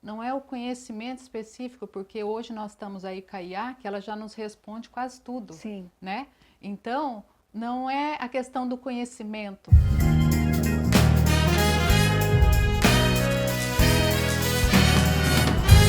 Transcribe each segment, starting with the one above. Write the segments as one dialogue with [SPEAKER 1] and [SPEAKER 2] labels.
[SPEAKER 1] não é o conhecimento específico, porque hoje nós estamos aí com a IA, que ela já nos responde quase tudo,
[SPEAKER 2] Sim.
[SPEAKER 1] né? Então, não é a questão do conhecimento.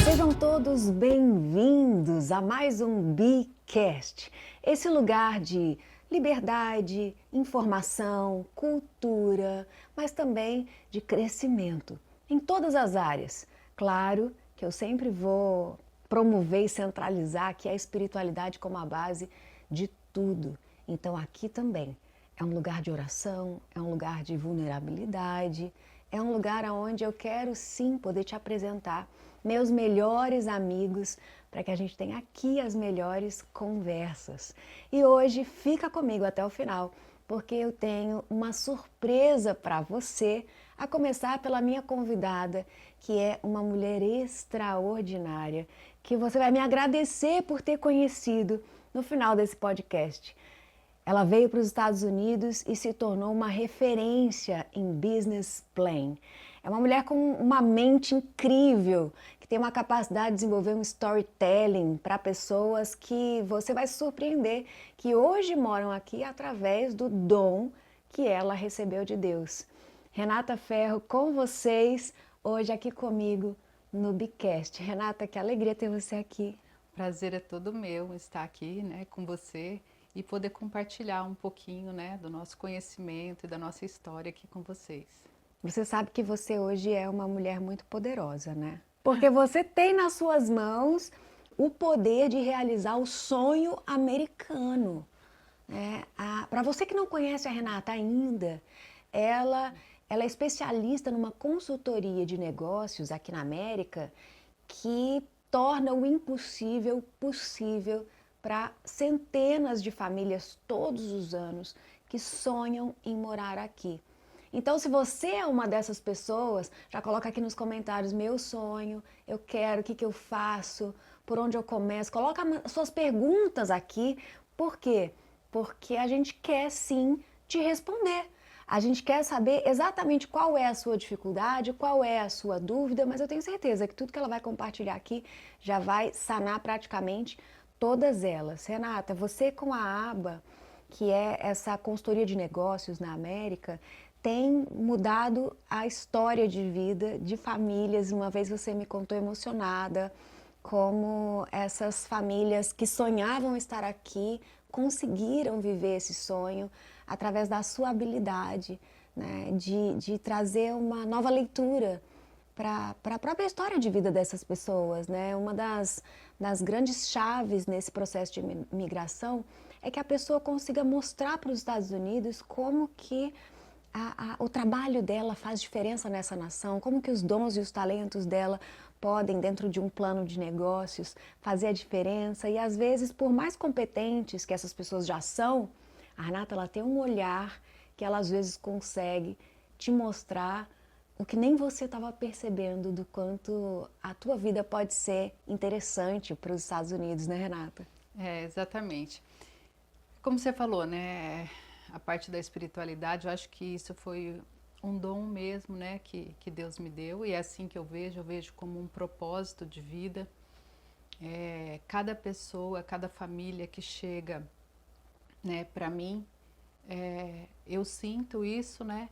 [SPEAKER 2] Sejam todos bem-vindos a mais um Bicast, esse lugar de liberdade, informação, cultura, mas também de crescimento em todas as áreas. Claro que eu sempre vou promover e centralizar aqui a espiritualidade como a base de tudo. Então aqui também é um lugar de oração, é um lugar de vulnerabilidade, é um lugar onde eu quero sim poder te apresentar meus melhores amigos para que a gente tenha aqui as melhores conversas. E hoje fica comigo até o final, porque eu tenho uma surpresa para você, a começar pela minha convidada, que é uma mulher extraordinária, que você vai me agradecer por ter conhecido no final desse podcast. Ela veio para os Estados Unidos e se tornou uma referência em business plan. É uma mulher com uma mente incrível, que tem uma capacidade de desenvolver um storytelling para pessoas que você vai se surpreender, que hoje moram aqui através do dom que ela recebeu de Deus. Renata Ferro, com vocês, hoje aqui comigo no Bicast. Renata, que alegria ter você aqui.
[SPEAKER 1] Prazer é todo meu estar aqui, né, com você e poder compartilhar um pouquinho, né, do nosso conhecimento e da nossa história aqui com vocês.
[SPEAKER 2] Você sabe que você hoje é uma mulher muito poderosa, né? Porque você tem nas suas mãos o poder de realizar o sonho americano. Né? Para você que não conhece a Renata ainda, ela, ela é especialista numa consultoria de negócios aqui na América que torna o impossível possível para centenas de famílias todos os anos que sonham em morar aqui. Então, se você é uma dessas pessoas, já coloca aqui nos comentários meu sonho, eu quero, o que eu faço, por onde eu começo. Coloca suas perguntas aqui. Por quê? Porque a gente quer sim te responder. A gente quer saber exatamente qual é a sua dificuldade, qual é a sua dúvida, mas eu tenho certeza que tudo que ela vai compartilhar aqui já vai sanar praticamente todas elas. Renata, você com a ABA, que é essa consultoria de negócios na América, tem mudado a história de vida de famílias. Uma vez você me contou emocionada como essas famílias que sonhavam estar aqui conseguiram viver esse sonho através da sua habilidade, né, de trazer uma nova leitura para a própria história de vida dessas pessoas. Né? Uma das grandes chaves nesse processo de migração é que a pessoa consiga mostrar para os Estados Unidos como que o trabalho dela faz diferença nessa nação, como que os dons e os talentos dela podem, dentro de um plano de negócios, fazer a diferença. E às vezes, por mais competentes que essas pessoas já são, a Renata ela tem um olhar que ela às vezes consegue te mostrar o que nem você estava percebendo do quanto a tua vida pode ser interessante para os Estados Unidos, né, Renata?
[SPEAKER 1] É, exatamente. Como você falou, né, a parte da espiritualidade, eu acho que isso foi um dom mesmo, né, que Deus me deu, e é assim que eu vejo como um propósito de vida. Cada pessoa, cada família que chega, né, para mim, eu sinto isso, né,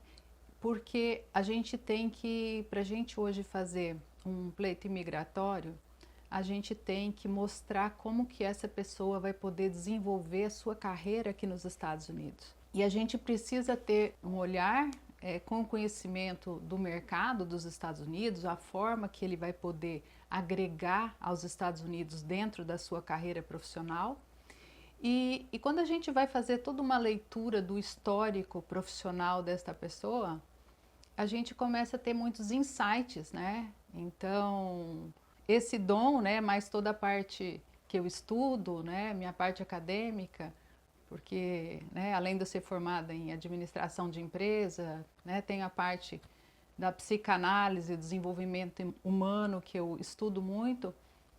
[SPEAKER 1] porque a gente tem que, para a gente hoje fazer um pleito imigratório, a gente tem que mostrar como que essa pessoa vai poder desenvolver a sua carreira aqui nos Estados Unidos. E a gente precisa ter um olhar com o conhecimento do mercado dos Estados Unidos, a forma que ele vai poder agregar aos Estados Unidos dentro da sua carreira profissional. E quando a gente vai fazer toda uma leitura do histórico profissional desta pessoa, a gente começa a ter muitos insights, né? Então, esse dom, né, mais toda a parte que eu estudo, né, minha parte acadêmica, porque, né, além de eu ser formada em administração de empresa, né, tem a parte da psicanálise, desenvolvimento humano que eu estudo muito,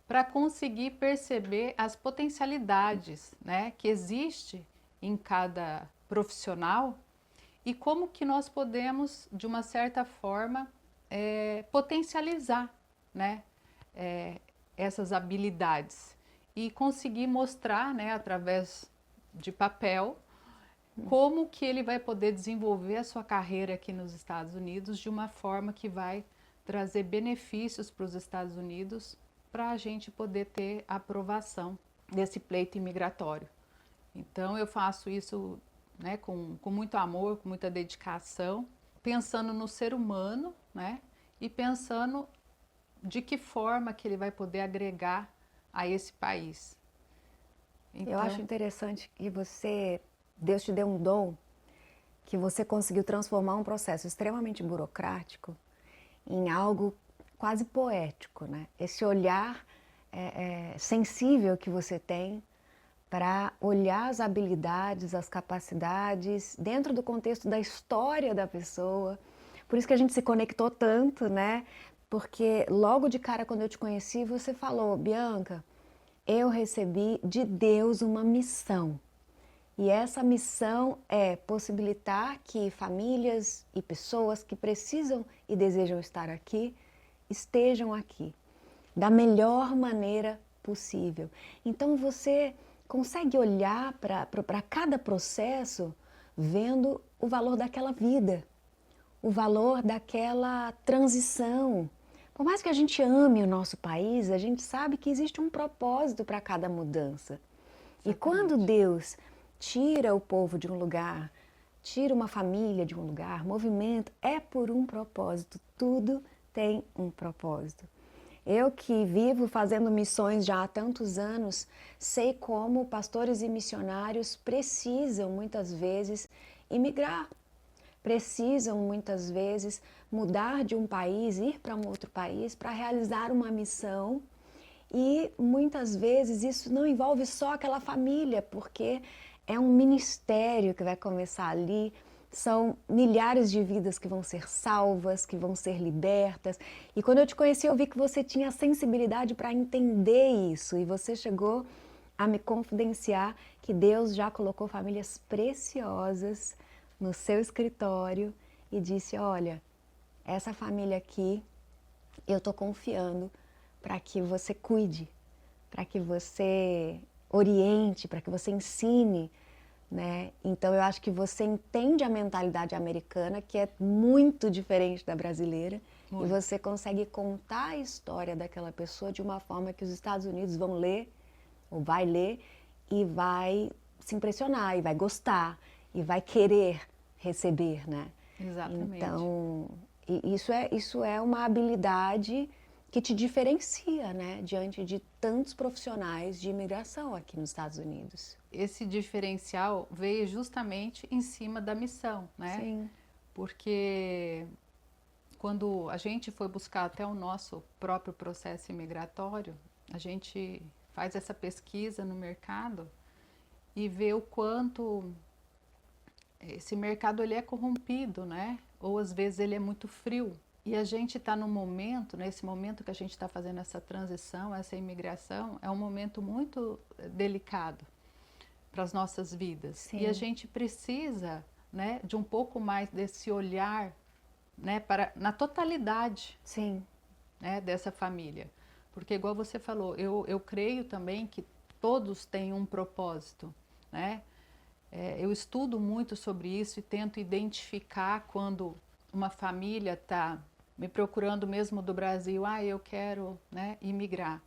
[SPEAKER 1] para conseguir perceber as potencialidades, né, que existe em cada profissional e como que nós podemos, de uma certa forma, potencializar, né, essas habilidades e conseguir mostrar, né, através de papel, como que ele vai poder desenvolver a sua carreira aqui nos Estados Unidos de uma forma que vai trazer benefícios para os Estados Unidos, para a gente poder ter a aprovação desse pleito imigratório. Então eu faço isso, né, com muito amor, com muita dedicação, pensando no ser humano, né, e pensando de que forma que ele vai poder agregar a esse país. Então,
[SPEAKER 2] eu acho interessante que Deus te deu um dom, que você conseguiu transformar um processo extremamente burocrático em algo quase poético, né? Esse olhar sensível que você tem para olhar as habilidades, as capacidades dentro do contexto da história da pessoa. Por isso que a gente se conectou tanto, né? Porque logo de cara, quando eu te conheci, você falou: Bianca, eu recebi de Deus uma missão. E essa missão é possibilitar que famílias e pessoas que precisam e desejam estar aqui, estejam aqui, da melhor maneira possível. Então você consegue olhar para cada processo vendo o valor daquela vida, o valor daquela transição. Por mais que a gente ame o nosso país, a gente sabe que existe um propósito para cada mudança. E quando Deus tira o povo de um lugar, tira uma família de um lugar, movimento, é por um propósito. Tudo tem um propósito. Eu que vivo fazendo missões já há tantos anos, sei como pastores e missionários precisam muitas vezes imigrar, precisam muitas vezes mudar de um país, ir para um outro país para realizar uma missão. E muitas vezes isso não envolve só aquela família, porque é um ministério que vai começar ali, são milhares de vidas que vão ser salvas, que vão ser libertas. E quando eu te conheci, eu vi que você tinha sensibilidade para entender isso, e você chegou a me confidenciar que Deus já colocou famílias preciosas no seu escritório e disse: olha, essa família aqui eu estou confiando para que você cuide, para que você oriente, para que você ensine, né? Então eu acho que você entende a mentalidade americana, que é muito diferente da brasileira, muito. E você consegue contar a história daquela pessoa de uma forma que os Estados Unidos vão ler, ou vai ler, e vai se impressionar, e vai gostar, e vai querer receber, né?
[SPEAKER 1] Exatamente.
[SPEAKER 2] Então, isso é uma habilidade que te diferencia, né, diante de tantos profissionais de imigração aqui nos Estados Unidos.
[SPEAKER 1] Esse diferencial veio justamente em cima da missão, né?
[SPEAKER 2] Sim.
[SPEAKER 1] Porque quando a gente foi buscar até o nosso próprio processo imigratório, a gente faz essa pesquisa no mercado e vê o quanto esse mercado ele é corrompido, né? Ou às vezes ele é muito frio. E a gente está num momento, nesse momento que a gente está fazendo essa transição, essa imigração, é um momento muito delicado para as nossas vidas. Sim. E a gente precisa, né, de um pouco mais desse olhar, né, na totalidade.
[SPEAKER 2] Sim.
[SPEAKER 1] Né, dessa família. Porque igual você falou, eu creio também que todos têm um propósito, né? Eu estudo muito sobre isso e tento identificar quando uma família está me procurando mesmo do Brasil, eu quero, né, imigrar.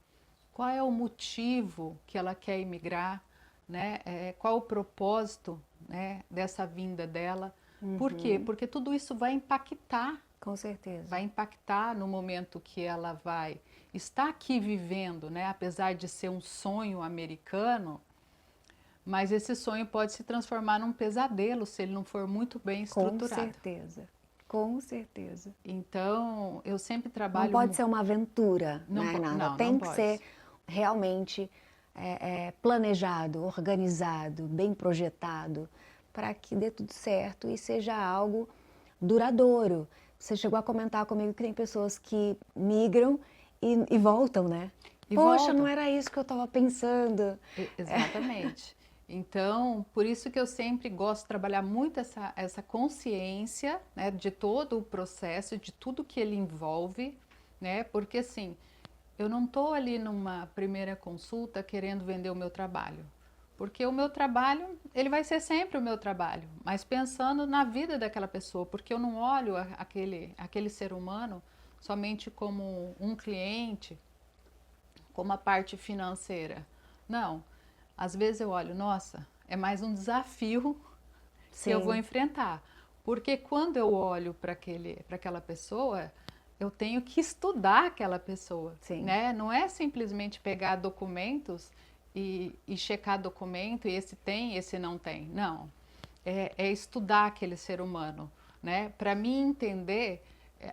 [SPEAKER 1] Qual é o motivo que ela quer imigrar, né? Qual o propósito, né, dessa vinda dela?
[SPEAKER 2] Uhum.
[SPEAKER 1] Por quê? Porque tudo isso vai impactar.
[SPEAKER 2] Com certeza.
[SPEAKER 1] Vai impactar no momento que ela vai estar aqui vivendo, né? Apesar de ser um sonho americano, mas esse sonho pode se transformar num pesadelo se ele não for muito bem estruturado.
[SPEAKER 2] Com certeza. Com certeza.
[SPEAKER 1] Então, eu sempre trabalho...
[SPEAKER 2] Não pode ser uma aventura,
[SPEAKER 1] não,
[SPEAKER 2] né, Nada?
[SPEAKER 1] Não,
[SPEAKER 2] tem
[SPEAKER 1] não
[SPEAKER 2] que
[SPEAKER 1] pode.
[SPEAKER 2] ser realmente planejado, organizado, bem projetado, para que dê tudo certo e seja algo duradouro. Você chegou a comentar comigo que tem pessoas que migram e voltam, né? Poxa,
[SPEAKER 1] voltam.
[SPEAKER 2] não era isso que eu estava pensando.
[SPEAKER 1] Exatamente. Então, por isso que eu sempre gosto de trabalhar muito essa consciência, né, de todo o processo, de tudo que ele envolve, né? Porque assim, eu não estou ali numa primeira consulta querendo vender o meu trabalho. Porque o meu trabalho, ele vai ser sempre o meu trabalho, mas pensando na vida daquela pessoa, porque eu não olho aquele ser humano somente como um cliente, como a parte financeira. Não, às vezes eu olho, nossa, é mais um desafio que eu vou
[SPEAKER 2] Sim,
[SPEAKER 1] enfrentar. Porque quando eu olho para aquela pessoa, eu tenho que estudar aquela pessoa,
[SPEAKER 2] sim.
[SPEAKER 1] né? Não é simplesmente pegar documentos e checar documento e esse tem, esse não tem. Não, é estudar aquele ser humano, né? Para mim entender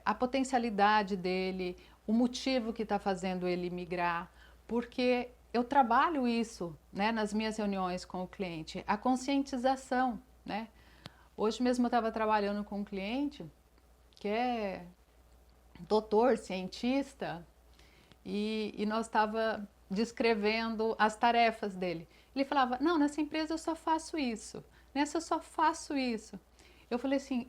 [SPEAKER 1] a potencialidade dele, o motivo que está fazendo ele migrar, porque eu trabalho isso, né, nas minhas reuniões com o cliente, a conscientização, né? Hoje mesmo eu estava trabalhando com um cliente que é doutor, cientista, e nós estava descrevendo as tarefas dele. Ele falava, não, nessa empresa eu só faço isso, nessa eu só faço isso. Eu falei assim,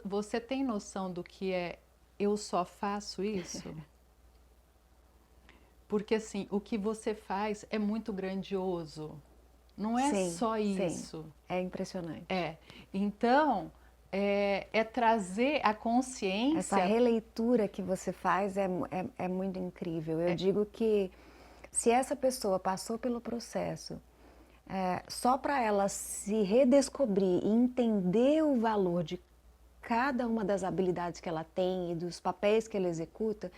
[SPEAKER 1] você tem noção do que é eu só faço isso? Porque assim, o que você faz é muito grandioso. Não é
[SPEAKER 2] Sim,
[SPEAKER 1] só
[SPEAKER 2] sim.
[SPEAKER 1] isso.
[SPEAKER 2] É impressionante.
[SPEAKER 1] É. Então, é trazer a
[SPEAKER 2] Essa
[SPEAKER 1] consciência.
[SPEAKER 2] releitura que você faz é muito incrível. Eu digo que se essa pessoa passou pelo processo, só para ela se redescobrir e entender o valor de cada uma das habilidades que ela tem e dos papéis que ela executa,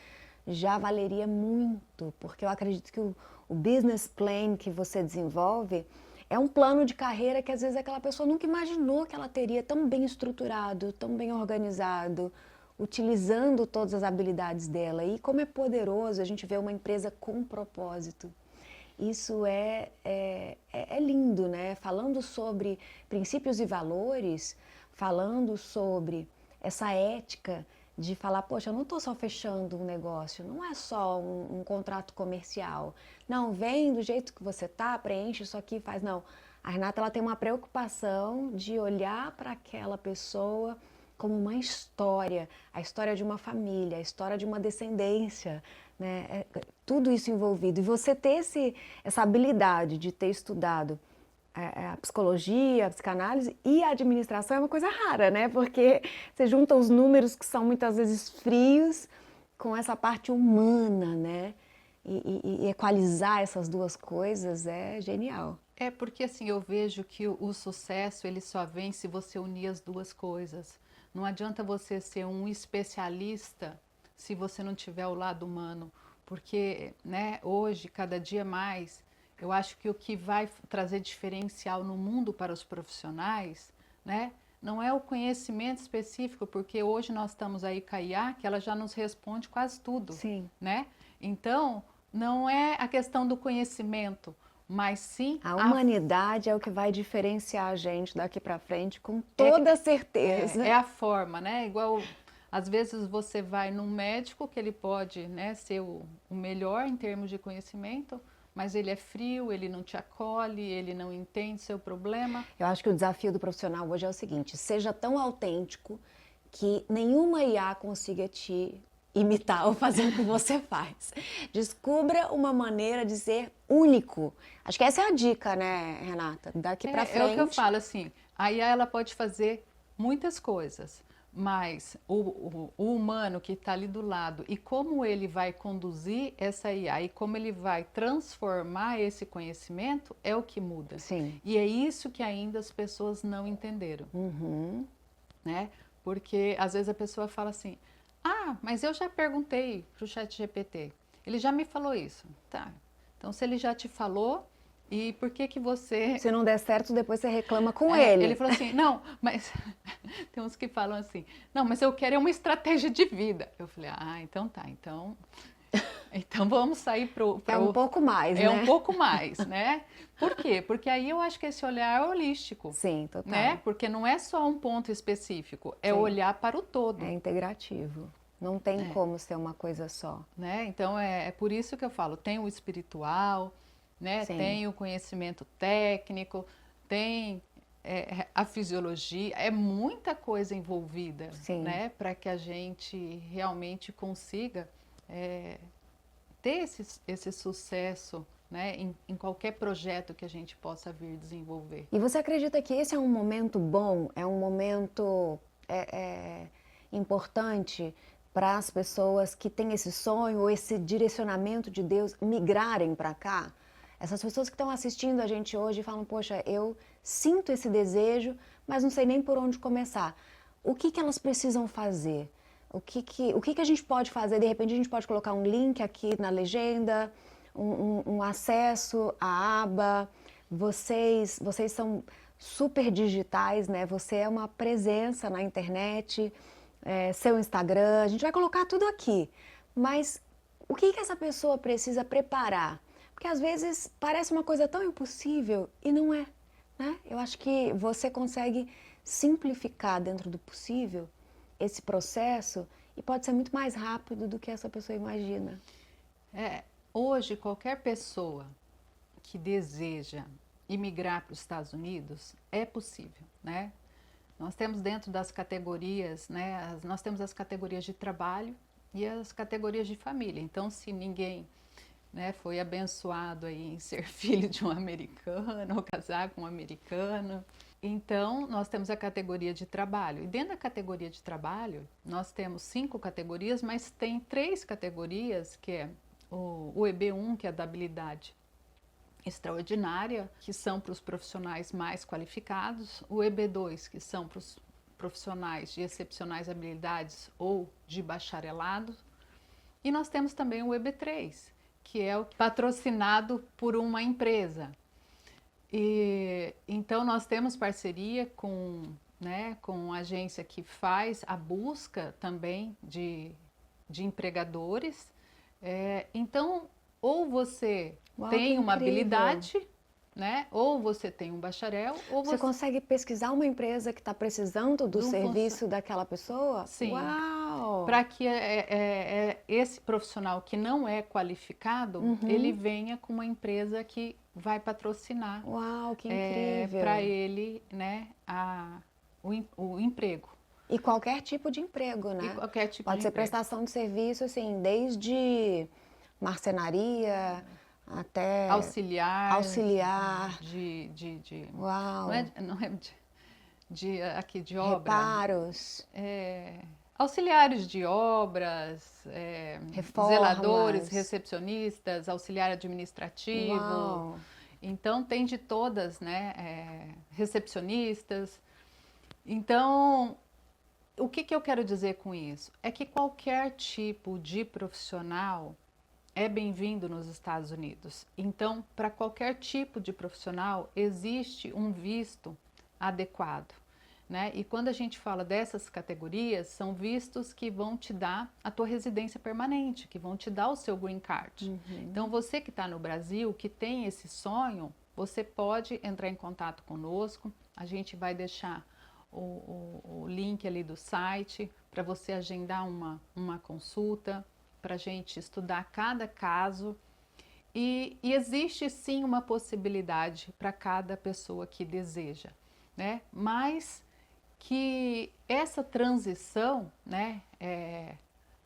[SPEAKER 2] já valeria muito, porque eu acredito que o business plan que você desenvolve é um plano de carreira que às vezes aquela pessoa nunca imaginou que ela teria tão bem estruturado, tão bem organizado, utilizando todas as habilidades dela. E como é poderoso a gente ver uma empresa com propósito. Isso é lindo, né? Falando sobre princípios e valores, falando sobre essa ética de falar, poxa, eu não estou só fechando um negócio, não é só um contrato comercial. Não, vem do jeito que você tá, preenche isso aqui, faz. Não, a Renata ela tem uma preocupação de olhar para aquela pessoa como uma história, a história de uma família, a história de uma descendência, né? Tudo isso envolvido. E você ter essa habilidade de ter estudado a psicologia, a psicanálise e a administração é uma coisa rara, né? Porque você junta os números que são muitas vezes frios com essa parte humana, né? E equalizar essas duas coisas é genial.
[SPEAKER 1] É porque assim, eu vejo que o sucesso ele só vem se você unir as duas coisas. Não adianta você ser um especialista se você não tiver o lado humano, porque, né, hoje, cada dia mais, eu acho que o que vai trazer diferencial no mundo para os profissionais, né, não é o conhecimento específico, porque hoje nós estamos aí com a IA, que ela já nos responde quase tudo,
[SPEAKER 2] Sim.
[SPEAKER 1] né? Então, não é a questão do conhecimento, mas sim
[SPEAKER 2] A humanidade é o que vai diferenciar a gente daqui para frente com toda certeza.
[SPEAKER 1] é a forma, né? Igual, às vezes você vai num médico que ele pode, né, ser o melhor em termos de conhecimento, mas ele é frio, ele não te acolhe, ele não entende seu problema.
[SPEAKER 2] Eu acho que o desafio do profissional hoje é o seguinte: seja tão autêntico que nenhuma IA consiga te imitar ou fazer o que você faz. Descubra uma maneira de ser único. Acho que essa é a dica, né, Renata? Daqui pra
[SPEAKER 1] É o que eu
[SPEAKER 2] frente.
[SPEAKER 1] falo, assim, a IA ela pode fazer muitas coisas, mas o humano que está ali do lado e como ele vai conduzir essa IA e como ele vai transformar esse conhecimento é o que muda.
[SPEAKER 2] Sim.
[SPEAKER 1] E é isso que ainda as pessoas não entenderam,
[SPEAKER 2] Uhum.
[SPEAKER 1] né? Porque às vezes a pessoa fala assim, ah, mas eu já perguntei para o chat GPT, ele já me falou isso. Tá, então se ele já te falou, e por que que você
[SPEAKER 2] Se não der certo, depois você reclama com
[SPEAKER 1] ele
[SPEAKER 2] ele.
[SPEAKER 1] falou assim, não, mas tem uns que falam assim, não, mas eu quero uma estratégia de vida. Eu falei, ah, então tá, então vamos sair
[SPEAKER 2] É um pouco mais,
[SPEAKER 1] é um
[SPEAKER 2] né?
[SPEAKER 1] pouco mais, né? Por quê? Porque aí eu acho que esse olhar é holístico,
[SPEAKER 2] Sim,
[SPEAKER 1] né?
[SPEAKER 2] total.
[SPEAKER 1] Porque não é só um ponto específico, é
[SPEAKER 2] Sim.
[SPEAKER 1] olhar para o
[SPEAKER 2] É
[SPEAKER 1] todo,
[SPEAKER 2] integrativo. Não tem como ser uma coisa só.
[SPEAKER 1] né? Então é por isso que eu falo, tem o espiritual, né?
[SPEAKER 2] Sim.
[SPEAKER 1] Tem o conhecimento técnico, tem a fisiologia, é muita coisa envolvida,
[SPEAKER 2] Sim.
[SPEAKER 1] né? Para que a gente realmente consiga ter esse sucesso, né, em qualquer projeto que a gente possa vir desenvolver.
[SPEAKER 2] E você acredita que esse é um momento bom, é um momento importante para as pessoas que têm esse sonho ou esse direcionamento de Deus migrarem para cá? Essas pessoas que estão assistindo a gente hoje falam, poxa, eu sinto esse desejo, mas não sei nem por onde começar. O que elas precisam fazer? O que a gente pode fazer? De repente a gente pode colocar um link aqui na legenda, um acesso à aba. Vocês são super digitais, né? Você é uma presença na internet, seu Instagram, a gente vai colocar tudo aqui. Mas o que essa pessoa precisa preparar? Porque às vezes parece uma coisa tão impossível e não é, né? Eu acho que você consegue simplificar dentro do possível esse processo e pode ser muito mais rápido do que essa pessoa imagina.
[SPEAKER 1] Hoje, qualquer pessoa que deseja imigrar para os Estados Unidos é possível, né? Nós temos dentro das categorias, né? Nós temos as categorias de trabalho e as categorias de família. Então, se ninguém, né, foi abençoado aí em ser filho de um americano ou casar com um americano, então nós temos a categoria de trabalho. E dentro da categoria de trabalho, nós temos 5 categorias, mas tem 3 categorias, que é o EB1, que é da habilidade extraordinária, que são para os profissionais mais qualificados, o EB2, que são para os profissionais de excepcionais habilidades ou de bacharelado, e nós temos também o EB3, que é o patrocinado por uma empresa. E então nós temos parceria com uma agência que faz a busca também de empregadores. Então, ou você tem uma habilidade, né? Ou você tem um bacharel, ou
[SPEAKER 2] você consegue pesquisar uma empresa que está precisando do serviço daquela pessoa?
[SPEAKER 1] Sim.
[SPEAKER 2] Uau!
[SPEAKER 1] Para que esse profissional que não é qualificado, ele venha com uma empresa que vai patrocinar.
[SPEAKER 2] Uau, que incrível!
[SPEAKER 1] Para ele, né, o emprego.
[SPEAKER 2] E qualquer tipo de emprego, né?
[SPEAKER 1] E qualquer tipo
[SPEAKER 2] Pode
[SPEAKER 1] de
[SPEAKER 2] ser
[SPEAKER 1] emprego.
[SPEAKER 2] prestação de serviço, assim, desde marcenaria até
[SPEAKER 1] auxiliar
[SPEAKER 2] Uau.
[SPEAKER 1] não é de obra.
[SPEAKER 2] Reparos.
[SPEAKER 1] Auxiliares de obras, zeladores, recepcionistas, auxiliar administrativo.
[SPEAKER 2] Uau.
[SPEAKER 1] Então tem de todas, né? Recepcionistas. Então, o que eu quero dizer com isso? É que qualquer tipo de profissional é bem-vindo nos Estados Unidos. Então, para qualquer tipo de profissional, existe um visto adequado, né? E quando a gente fala dessas categorias, são vistos que vão te dar a tua residência permanente, que vão te dar o seu green card. Então, você que está no Brasil, que tem esse sonho, você pode entrar em contato conosco. A gente vai deixar o link ali do site para você agendar uma consulta, para a gente estudar cada caso, e existe sim uma possibilidade para cada pessoa que deseja, né? Mas que essa transição, né,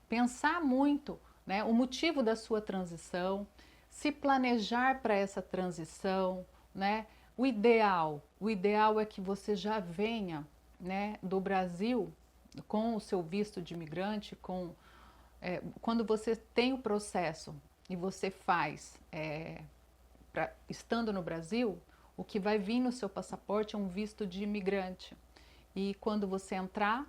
[SPEAKER 1] pensar muito, né, o motivo da sua transição, se planejar para essa transição, né? O ideal é que você já venha, né, do Brasil com o seu visto de imigrante, quando você tem o processo e você faz, estando no Brasil, o que vai vir no seu passaporte é um visto de imigrante. E quando você entrar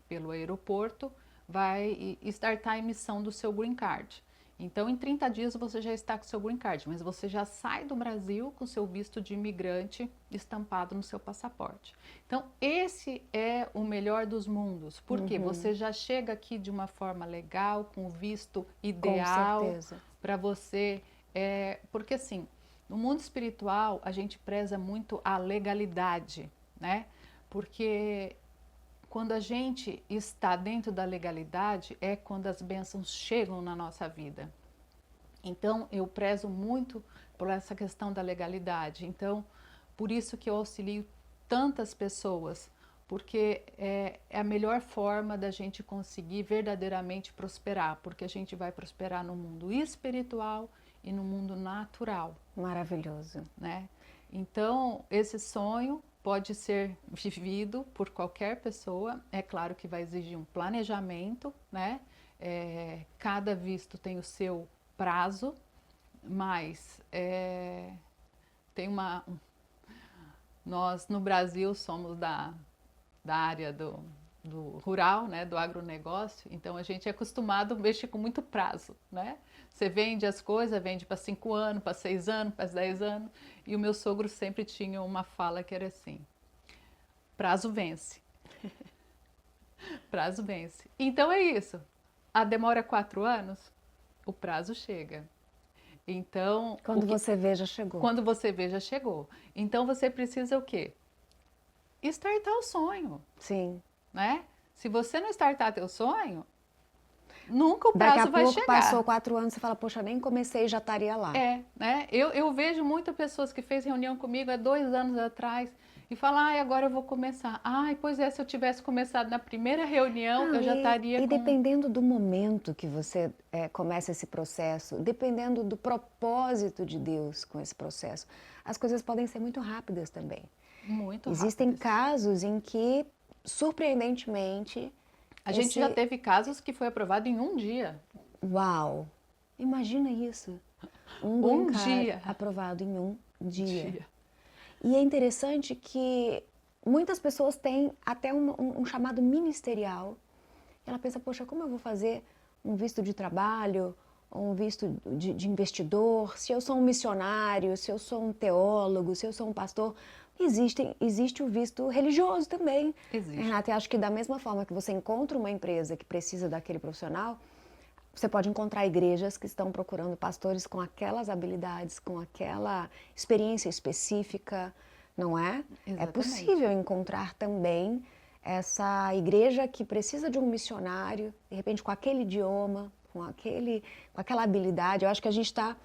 [SPEAKER 1] pelo aeroporto, vai startar a emissão do seu green card. Então, em 30 dias você já está com o seu green card, mas você já sai do Brasil com o seu visto de imigrante estampado no seu passaporte. Então, esse é o melhor dos mundos, porque você já chega aqui de uma forma legal, com o visto ideal para você. Porque assim, no mundo espiritual, a gente preza muito a legalidade, né? Porque quando a gente está dentro da legalidade, é quando as bênçãos chegam na nossa vida. Então, eu prezo muito por essa questão da legalidade. Então, por isso que eu auxilio tantas pessoas porque é a melhor forma da gente conseguir verdadeiramente prosperar, porque a gente vai prosperar no mundo espiritual e no mundo natural.
[SPEAKER 2] Maravilhoso.
[SPEAKER 1] Né? Então, esse sonho pode ser vivido por qualquer pessoa. É claro que vai exigir um planejamento, né? Cada visto tem o seu prazo, mas tem nós no Brasil somos da área do rural, né, do agronegócio, então a gente é acostumado a mexer com muito prazo, né? Você vende as coisas, vende para 5 anos, para 6 anos, para 10 anos, e o meu sogro sempre tinha uma fala que era assim: prazo vence. Prazo vence. Então é isso. A demora 4 anos, o prazo chega. Então,
[SPEAKER 2] Quando você vê, já chegou.
[SPEAKER 1] quando você vê, já chegou. Então você precisa o quê? Startar o sonho.
[SPEAKER 2] Sim.
[SPEAKER 1] Né? Se você não startar teu sonho, nunca o
[SPEAKER 2] Daqui a
[SPEAKER 1] prazo vai
[SPEAKER 2] pouco
[SPEAKER 1] chegar.
[SPEAKER 2] passou 4 anos, você fala, poxa, nem comecei e já estaria lá.
[SPEAKER 1] Né? Eu vejo muitas pessoas que fez reunião comigo há 2 anos atrás e falam, ai, agora eu vou começar. Ai, pois é, se eu tivesse começado na primeira reunião,
[SPEAKER 2] Não,
[SPEAKER 1] eu já estaria
[SPEAKER 2] e
[SPEAKER 1] com...
[SPEAKER 2] dependendo do momento que você começa esse processo, dependendo do propósito de Deus com esse processo, as coisas podem ser muito rápidas também.
[SPEAKER 1] Muito
[SPEAKER 2] Existem
[SPEAKER 1] rápidas.
[SPEAKER 2] casos em que, surpreendentemente...
[SPEAKER 1] A gente já teve casos que foi aprovado em um dia.
[SPEAKER 2] Uau! Imagina isso. Um green card aprovado em um dia. E é interessante que muitas pessoas têm até um chamado ministerial. Ela pensa, poxa, como eu vou fazer um visto de trabalho, ou um visto de investidor, se eu sou um missionário, se eu sou um teólogo, se eu sou um pastor? Existe o visto religioso também.
[SPEAKER 1] Existe.
[SPEAKER 2] Renata, eu acho que da mesma forma que você encontra uma empresa que precisa daquele profissional, você pode encontrar igrejas que estão procurando pastores com aquelas habilidades, com aquela experiência específica, não é?
[SPEAKER 1] Exatamente.
[SPEAKER 2] É possível encontrar também essa igreja que precisa de um missionário, de repente com aquele idioma, com aquela habilidade. Eu acho que a gente está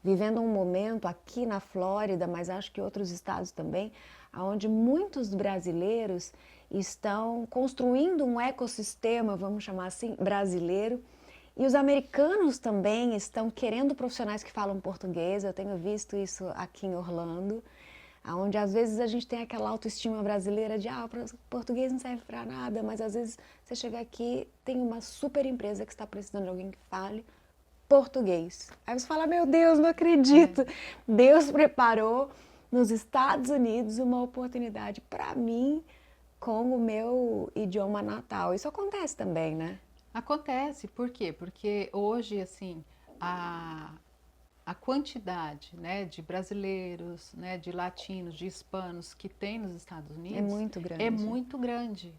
[SPEAKER 2] vivendo um momento aqui na Flórida, mas acho que outros estados também, onde muitos brasileiros estão construindo um ecossistema, vamos chamar assim, brasileiro. E os americanos também estão querendo profissionais que falam português. Eu tenho visto isso aqui em Orlando, onde às vezes a gente tem aquela autoestima brasileira de português não serve para nada, mas às vezes você chega aqui, tem uma super empresa que está precisando de alguém que fale português. Aí você fala, meu Deus, não acredito. Deus preparou nos Estados Unidos uma oportunidade para mim com o meu idioma natal. Isso acontece também, né?
[SPEAKER 1] Acontece, por quê? Porque hoje, assim, a quantidade, né, de brasileiros, né, de latinos, de hispanos que tem nos Estados Unidos
[SPEAKER 2] é muito grande.
[SPEAKER 1] É muito grande.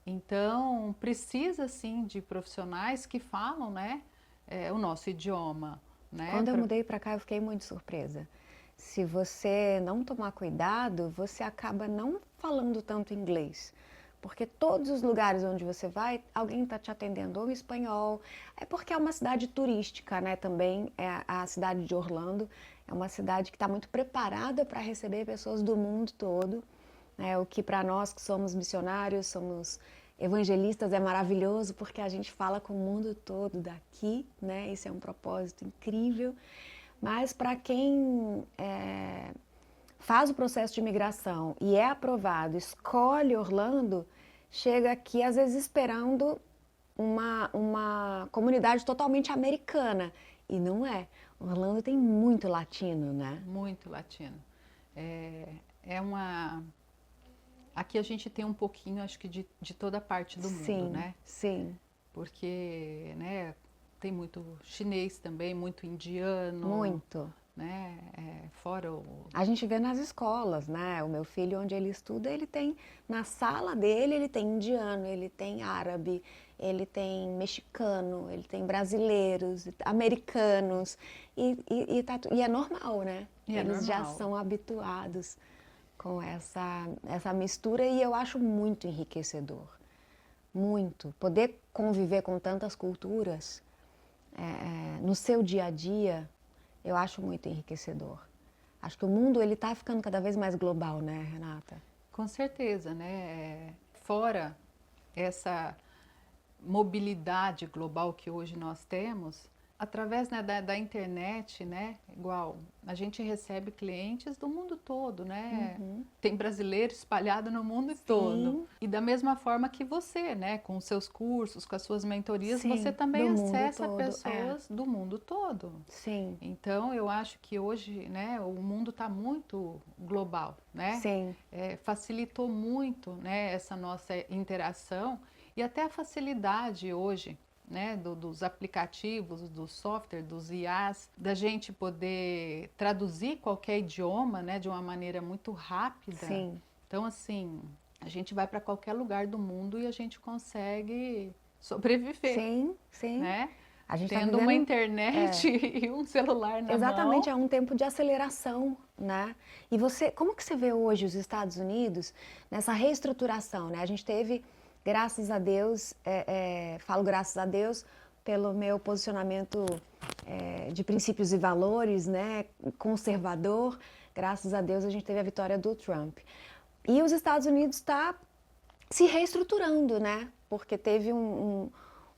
[SPEAKER 1] Então, precisa, sim, de profissionais que falam, né, o nosso idioma. Né,
[SPEAKER 2] Quando eu mudei para cá, eu fiquei muito surpresa. Se você não tomar cuidado, você acaba não falando tanto inglês. Porque todos os lugares onde você vai, alguém está te atendendo ou em espanhol. É porque é uma cidade turística, né? Também é a cidade de Orlando. É uma cidade que está muito preparada para receber pessoas do mundo todo. Né? O que para nós que somos missionários, somos evangelistas, é maravilhoso porque a gente fala com o mundo todo daqui, né? Isso é um propósito incrível. Mas para quem faz o processo de imigração e é aprovado, escolhe Orlando, chega aqui às vezes esperando uma comunidade totalmente americana. E não é. Orlando tem muito latino, né?
[SPEAKER 1] Muito latino. Aqui a gente tem um pouquinho, acho que de toda parte do mundo, né?
[SPEAKER 2] Sim.
[SPEAKER 1] Porque, né, tem muito chinês também, muito indiano.
[SPEAKER 2] Muito.
[SPEAKER 1] Né? Fora o...
[SPEAKER 2] A gente vê nas escolas, né? O meu filho, onde ele estuda, ele tem, na sala dele, ele tem indiano, ele tem árabe, ele tem mexicano, ele tem brasileiros, americanos, e é normal, né? Eles já são habituados com essa mistura e eu acho muito enriquecedor. Muito. Poder conviver com tantas culturas no seu dia a dia, eu acho muito enriquecedor. Acho que o mundo ele está ficando cada vez mais global, né, Renata?
[SPEAKER 1] Com certeza, né? fora essa mobilidade global que hoje nós temos, através, né, da internet, né, igual a gente recebe clientes do mundo todo, né? Tem brasileiro espalhado no mundo todo. E da mesma forma que você, né, com os seus cursos, com as suas mentorias,
[SPEAKER 2] Sim,
[SPEAKER 1] você também
[SPEAKER 2] do mundo
[SPEAKER 1] acessa
[SPEAKER 2] todo,
[SPEAKER 1] pessoas do mundo todo.
[SPEAKER 2] Sim,
[SPEAKER 1] Então, eu acho que hoje, né, o mundo está muito global, né?
[SPEAKER 2] sim,
[SPEAKER 1] Facilitou muito, né, essa nossa interação e até a facilidade hoje, né, dos aplicativos, do software, dos IAs, da gente poder traduzir qualquer idioma, né, de uma maneira muito rápida.
[SPEAKER 2] sim.
[SPEAKER 1] Então, assim, a gente vai para qualquer lugar do mundo e a gente consegue sobreviver,
[SPEAKER 2] Sim, sim.
[SPEAKER 1] né?
[SPEAKER 2] A gente está
[SPEAKER 1] Tendo uma
[SPEAKER 2] vivendo
[SPEAKER 1] internet e um celular na
[SPEAKER 2] exatamente,
[SPEAKER 1] mão.
[SPEAKER 2] é um tempo de aceleração, né? E você, como que você vê hoje os Estados Unidos nessa reestruturação, né? A gente teve, graças a Deus, falo graças a Deus pelo meu posicionamento de princípios e valores, né? Conservador. Graças a Deus a gente teve a vitória do Trump. E os Estados Unidos está se reestruturando, né? Porque teve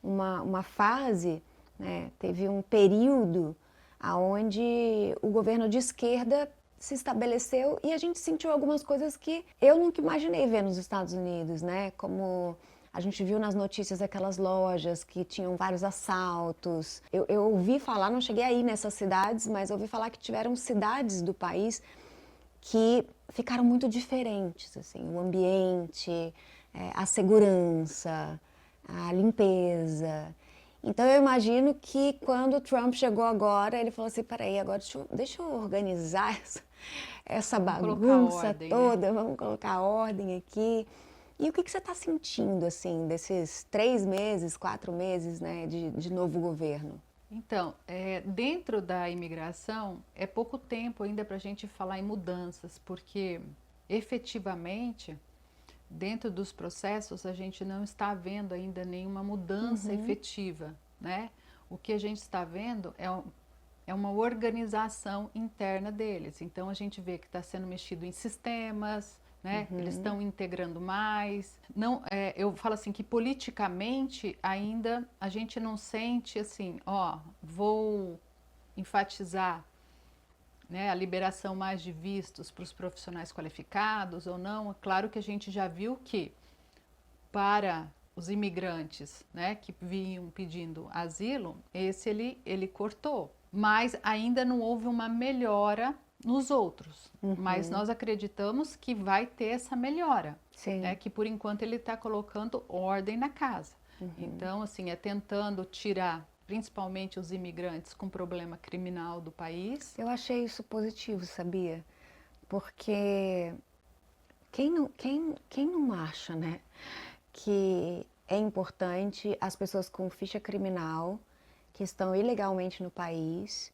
[SPEAKER 2] uma fase, né? Teve um período onde o governo de esquerda se estabeleceu e a gente sentiu algumas coisas que eu nunca imaginei ver nos Estados Unidos, né? Como a gente viu nas notícias aquelas lojas que tinham vários assaltos. Eu ouvi falar, não cheguei aí nessas cidades, mas ouvi falar que tiveram cidades do país que ficaram muito diferentes, assim, o ambiente, a segurança, a limpeza. Então eu imagino que quando o Trump chegou agora, ele falou assim, peraí, agora deixa eu organizar essa
[SPEAKER 1] Vamos colocar
[SPEAKER 2] bagunça
[SPEAKER 1] ordem, né?
[SPEAKER 2] toda, vamos colocar ordem aqui. E o que você está sentindo, assim, desses 3 meses, 4 meses, né, de novo governo?
[SPEAKER 1] Então, dentro da imigração, é pouco tempo ainda para a gente falar em mudanças, porque efetivamente, dentro dos processos, a gente não está vendo ainda nenhuma mudança efetiva, né? O que a gente está vendo é uma organização interna deles. Então, a gente vê que está sendo mexido em sistemas, né? Eles estão integrando mais. Não, eu falo assim que politicamente ainda a gente não sente assim, ó, vou enfatizar, né, a liberação mais de vistos para os profissionais qualificados ou não. É claro que a gente já viu que para os imigrantes, né, que vinham pedindo asilo, esse ele cortou, mas ainda não houve uma melhora nos outros. Mas nós acreditamos que vai ter essa melhora,
[SPEAKER 2] Sim.
[SPEAKER 1] né, que por enquanto ele está colocando ordem na casa. Então, assim, tentando tirar principalmente os imigrantes com problema criminal do país.
[SPEAKER 2] Eu achei isso positivo, sabia? Porque quem não acha, né, que é importante as pessoas com ficha criminal que estão ilegalmente no país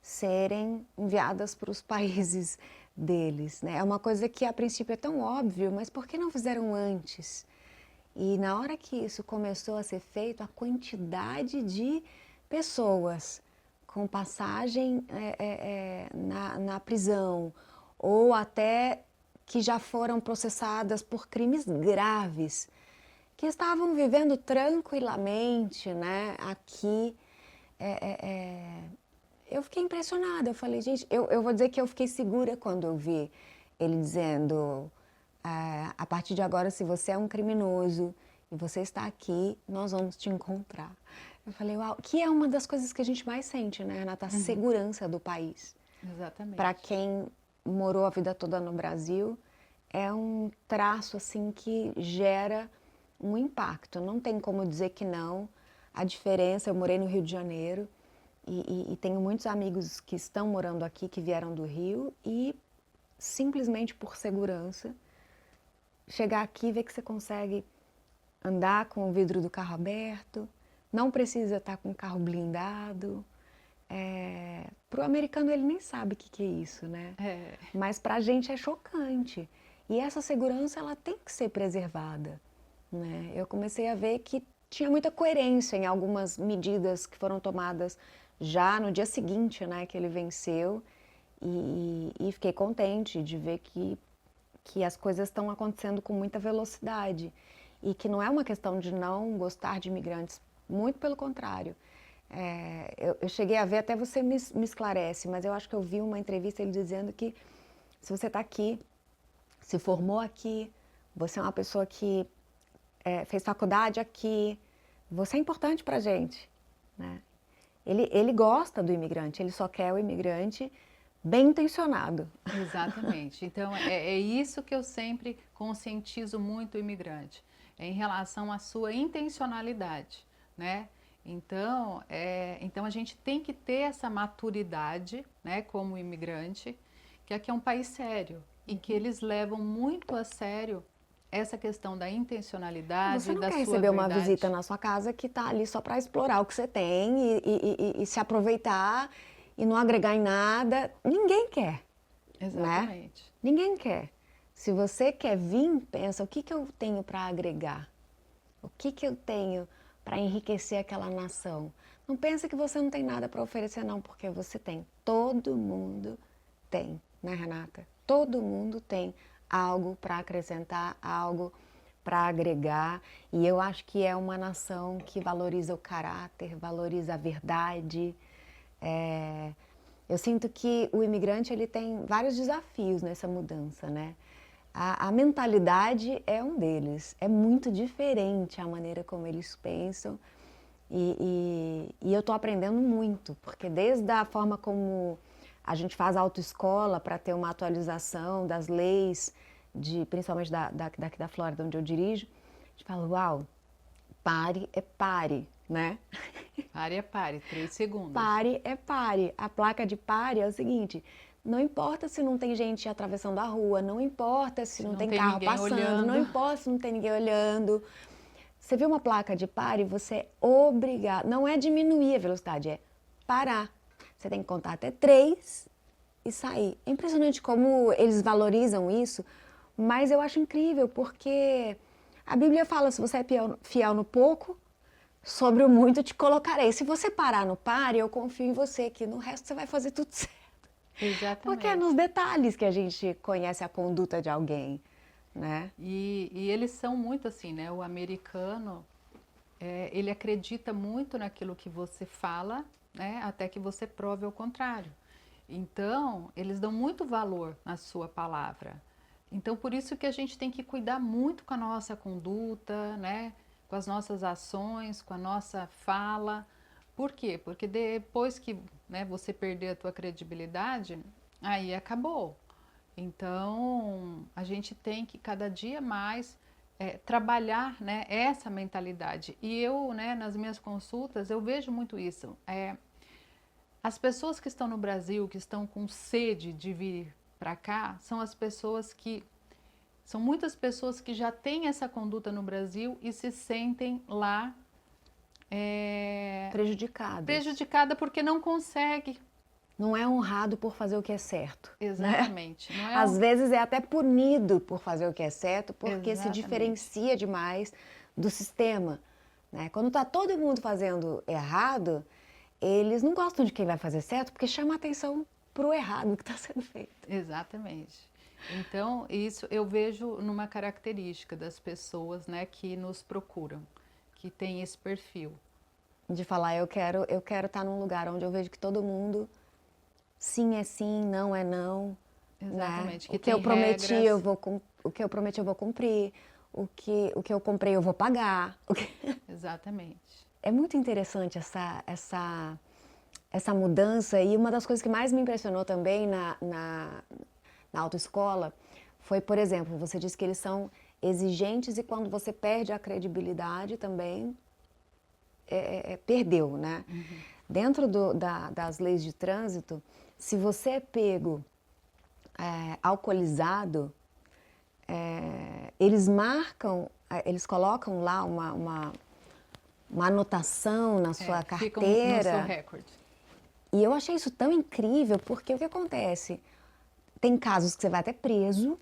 [SPEAKER 2] serem enviadas para os países deles, né? É uma coisa que a princípio é tão óbvio, mas por que não fizeram antes? E na hora que isso começou a ser feito, a quantidade de pessoas com passagem na prisão ou até que já foram processadas por crimes graves, que estavam vivendo tranquilamente, né, aqui. Eu fiquei impressionada, eu falei, gente, eu vou dizer que eu fiquei segura quando eu vi ele dizendo, a partir de agora, se você é um criminoso e você está aqui, nós vamos te encontrar. Eu falei, uau, que é uma das coisas que a gente mais sente, né, Renata? A segurança do país.
[SPEAKER 1] Exatamente.
[SPEAKER 2] Para quem morou a vida toda no Brasil, é um traço assim que gera um impacto. Não tem como dizer que não. A diferença, eu morei no Rio de Janeiro e tenho muitos amigos que estão morando aqui, que vieram do Rio e simplesmente por segurança, chegar aqui e ver que você consegue andar com o vidro do carro aberto, não precisa estar com o carro blindado. Para o americano ele nem sabe o que é isso, né? Mas para a gente é chocante. E essa segurança ela tem que ser preservada, né? Eu comecei a ver que tinha muita coerência em algumas medidas que foram tomadas já no dia seguinte, né, que ele venceu. E fiquei contente de ver que que as coisas estão acontecendo com muita velocidade e que não é uma questão de não gostar de imigrantes, muito pelo contrário. Eu cheguei a ver, até você me esclarece, mas eu acho que eu vi uma entrevista ele dizendo que se você está aqui, se formou aqui, você é uma pessoa que fez faculdade aqui, você é importante para a gente, né? Ele gosta do imigrante, ele só quer o imigrante bem intencionado.
[SPEAKER 1] Exatamente. Então, é isso que eu sempre conscientizo muito o imigrante, em relação à sua intencionalidade, né? Então a gente tem que ter essa maturidade, né, como imigrante, que aqui é um país sério e que eles levam muito a sério essa questão da intencionalidade,
[SPEAKER 2] Você não
[SPEAKER 1] da
[SPEAKER 2] quer
[SPEAKER 1] sua
[SPEAKER 2] receber uma
[SPEAKER 1] verdade.
[SPEAKER 2] visita na sua casa que está ali só para explorar o que você tem e se aproveitar e não agregar em nada. Ninguém quer, né?
[SPEAKER 1] Exatamente.
[SPEAKER 2] Ninguém quer. Se você quer vir, pensa, o que eu tenho para agregar? O que eu tenho para enriquecer aquela nação? Não pensa que você não tem nada para oferecer, não, porque você tem. Todo mundo tem, né, Renata? Todo mundo tem algo para acrescentar, algo para agregar. E eu acho que é uma nação que valoriza o caráter, valoriza a verdade. Eu sinto que o imigrante ele tem vários desafios nessa mudança, né? A mentalidade é um deles. É muito diferente a maneira como eles pensam. E eu estou aprendendo muito, porque desde a forma como a gente faz autoescola para ter uma atualização das leis, principalmente daqui da Flórida, onde eu dirijo, a gente fala, uau, pare é pare, né?
[SPEAKER 1] Pare é pare, 3 segundos.
[SPEAKER 2] Pare é pare. A placa de pare é o seguinte, não importa se não tem gente atravessando a rua, não importa se não tem carro passando,
[SPEAKER 1] olhando.
[SPEAKER 2] não importa se não tem ninguém olhando. Você vê uma placa de pare, você é obrigado, não é diminuir a velocidade, é parar. Você tem que contar até 3 e sair. É impressionante como eles valorizam isso, mas eu acho incrível, porque a Bíblia fala, se você é fiel no pouco, sobre o muito te colocarei. Se você parar no pare, eu confio em você, que no resto você vai fazer tudo certo.
[SPEAKER 1] Exatamente.
[SPEAKER 2] Porque é nos detalhes que a gente conhece a conduta de alguém, né?
[SPEAKER 1] E eles são muito assim, né? O americano, ele acredita muito naquilo que você fala, né? Até que você prove o contrário. Então, eles dão muito valor na sua palavra. Então, por isso que a gente tem que cuidar muito com a nossa conduta, né? Com as nossas ações, com a nossa fala. Por quê? Porque depois que, né, você perder a tua credibilidade, aí acabou. Então, a gente tem que cada dia mais trabalhar, né, essa mentalidade. E eu, né, nas minhas consultas, eu vejo muito isso. As pessoas que estão no Brasil, que estão com sede de vir para cá, são as pessoas que... São muitas pessoas que já têm essa conduta no Brasil e se sentem lá... prejudicada porque não consegue.
[SPEAKER 2] Não é honrado por fazer o que é certo.
[SPEAKER 1] Exatamente.
[SPEAKER 2] Né?
[SPEAKER 1] Não é
[SPEAKER 2] Às vezes é até punido por fazer o que é certo, porque
[SPEAKER 1] Exatamente.
[SPEAKER 2] se diferencia demais do sistema. Né? Quando está todo mundo fazendo errado, eles não gostam de quem vai fazer certo, porque chama a atenção para o errado que está sendo feito.
[SPEAKER 1] Exatamente. Então, isso eu vejo numa característica das pessoas, né, que nos procuram, que tem esse perfil.
[SPEAKER 2] De falar, eu quero estar num lugar onde eu vejo que todo mundo... Sim é sim, não é não.
[SPEAKER 1] Exatamente.
[SPEAKER 2] Né? O que eu prometi eu vou cumprir. O que eu comprei eu vou pagar.
[SPEAKER 1] Exatamente.
[SPEAKER 2] É muito interessante essa mudança, e uma das coisas que mais me impressionou também na autoescola foi, por exemplo, você disse que eles são exigentes e quando você perde a credibilidade também perdeu, né?
[SPEAKER 1] Uhum.
[SPEAKER 2] Dentro das leis de trânsito, se você é pego alcoolizado, eles marcam, eles colocam lá uma anotação na sua carteira.
[SPEAKER 1] Fica no seu recorde.
[SPEAKER 2] E eu achei isso tão incrível, porque o que acontece? Tem casos que você vai até preso,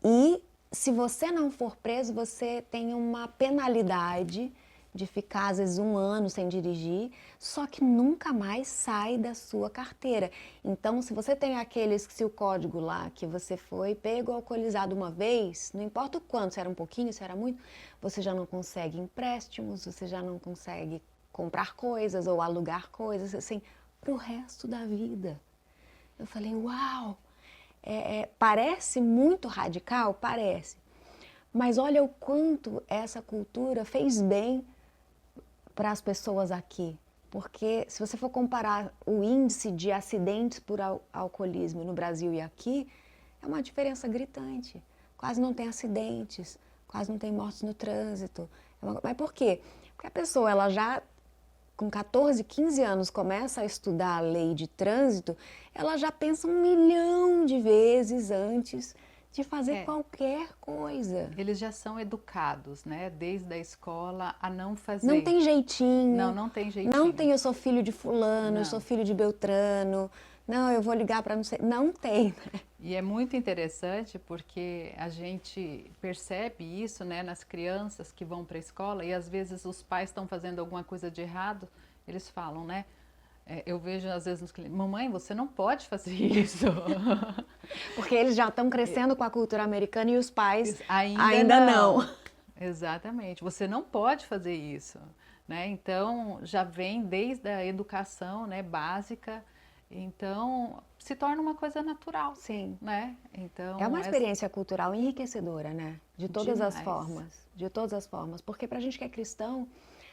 [SPEAKER 2] e se você não for preso, você tem uma penalidade de ficar às vezes 1 ano sem dirigir, só que nunca mais sai da sua carteira. Então, se você tem aqueles que se o código lá que você foi pego alcoolizado uma vez, não importa o quanto, se era um pouquinho, se era muito, você já não consegue empréstimos, você já não consegue comprar coisas ou alugar coisas, assim, pro resto da vida. Eu falei, uau! Parece muito radical? Parece. Mas olha o quanto essa cultura fez bem para as pessoas aqui. Porque se você for comparar o índice de acidentes por alcoolismo no Brasil e aqui, é uma diferença gritante. Quase não tem acidentes, quase não tem mortes no trânsito. Mas por quê? Porque a pessoa, ela já com 14, 15 anos começa a estudar a lei de trânsito, ela já pensa 1 milhão de vezes antes de fazer qualquer coisa.
[SPEAKER 1] Eles já são educados, né, desde a escola a não fazer.
[SPEAKER 2] Não tem jeitinho.
[SPEAKER 1] Não tem jeitinho.
[SPEAKER 2] Não tem eu sou filho de fulano,
[SPEAKER 1] Não.
[SPEAKER 2] eu sou filho de Beltrano. Não, eu vou ligar para não sei. Não tem.
[SPEAKER 1] E é muito interessante porque a gente percebe isso, né, nas crianças que vão para a escola e às vezes os pais estão fazendo alguma coisa de errado, eles falam, né? Eu vejo às vezes nos clientes, mamãe, você não pode fazer isso.
[SPEAKER 2] Porque eles já estão crescendo com a cultura americana e os pais
[SPEAKER 1] ainda não. Exatamente, você não pode fazer isso, né? Então já vem desde a educação, né, básica. Então, se torna uma coisa natural.
[SPEAKER 2] Sim.
[SPEAKER 1] Né? Então,
[SPEAKER 2] é uma experiência cultural enriquecedora, né? De todas
[SPEAKER 1] demais.
[SPEAKER 2] as formas. De todas as formas. Porque pra gente que é cristão,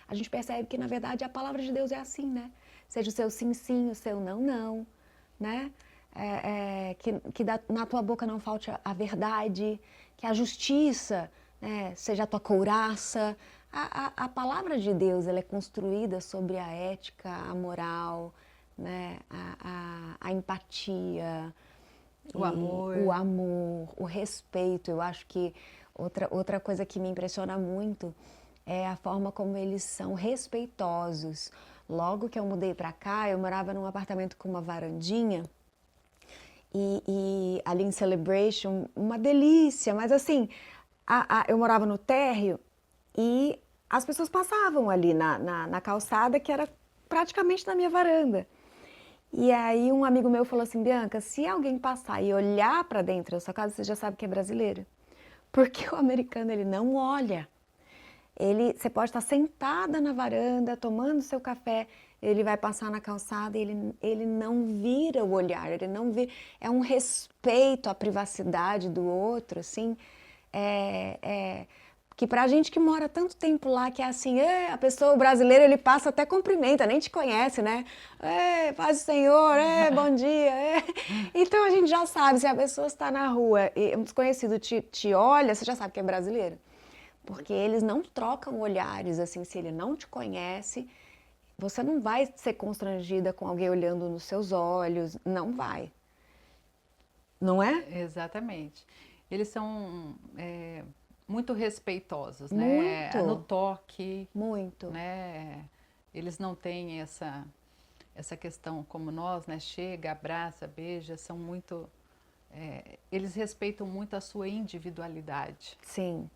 [SPEAKER 2] a gente percebe que, na verdade, a palavra de Deus é assim, né? Seja o seu sim, sim, o seu não, não. Né? Que na tua boca não falte a verdade. Que a justiça, né, seja a tua couraça. A palavra de Deus, ela é construída sobre a ética, a moral, né, a empatia,
[SPEAKER 1] o
[SPEAKER 2] amor, o respeito. Eu acho que outra coisa que me impressiona muito é a forma como eles são respeitosos. Logo que eu mudei para cá, eu morava num apartamento com uma varandinha e ali em Celebration, uma delícia, mas assim, eu morava no térreo e as pessoas passavam ali na calçada que era praticamente na minha varanda. E aí um amigo meu falou assim, Bianca, se alguém passar e olhar para dentro da sua casa, você já sabe que é brasileiro. Porque o americano, ele não olha. Você pode estar sentada na varanda, tomando seu café, ele vai passar na calçada e ele não vira o olhar, ele não vira. É um respeito à privacidade do outro, assim, que pra gente que mora tanto tempo lá, que é assim, a pessoa, o brasileiro, ele passa até cumprimenta, nem te conhece, né? Paz do Senhor, bom dia. Então a gente já sabe, se a pessoa está na rua e um desconhecido te olha, você já sabe que é brasileiro. Porque eles não trocam olhares, assim, se ele não te conhece, você não vai ser constrangida com alguém olhando nos seus olhos, não vai. Não é?
[SPEAKER 1] Exatamente. Eles são muito respeitosos,
[SPEAKER 2] muito.
[SPEAKER 1] Né? No toque.
[SPEAKER 2] Muito.
[SPEAKER 1] Né? Eles não têm essa questão como nós, né? Chega, abraça, beija, são muito... eles respeitam muito a sua individualidade.
[SPEAKER 2] Sim.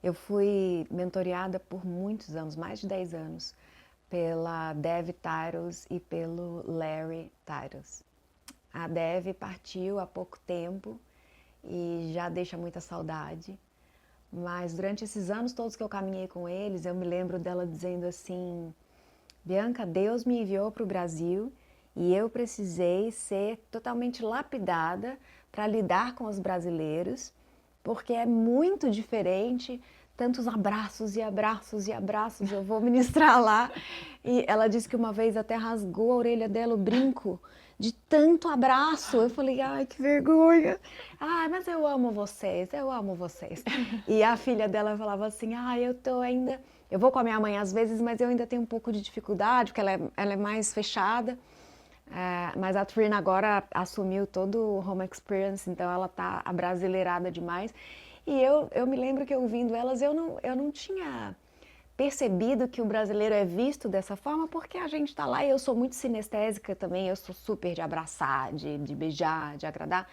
[SPEAKER 2] Eu fui mentoreada por muitos anos, mais de 10 anos, pela Dev Titles e pelo Larry Titles. A Dev partiu há pouco tempo e já deixa muita saudade, mas durante esses anos todos que eu caminhei com eles, eu me lembro dela dizendo assim, Bianca, Deus me enviou para o Brasil e eu precisei ser totalmente lapidada para lidar com os brasileiros, porque é muito diferente, tantos abraços e abraços e abraços, eu vou ministrar lá. E ela disse que uma vez até rasgou a orelha dela, o brinco, de tanto abraço. Eu falei, ai, que vergonha. Ai, mas eu amo vocês, eu amo vocês. E a filha dela falava assim, ai, eu vou com a minha mãe às vezes, mas eu ainda tenho um pouco de dificuldade, porque ela é mais fechada. Mas a Trina agora assumiu todo o home experience, então ela tá abrasileirada demais. E eu me lembro que ouvindo elas, eu não tinha percebido que o brasileiro é visto dessa forma, porque a gente tá lá e eu sou muito sinestésica também, eu sou super de abraçar, de beijar, de agradar.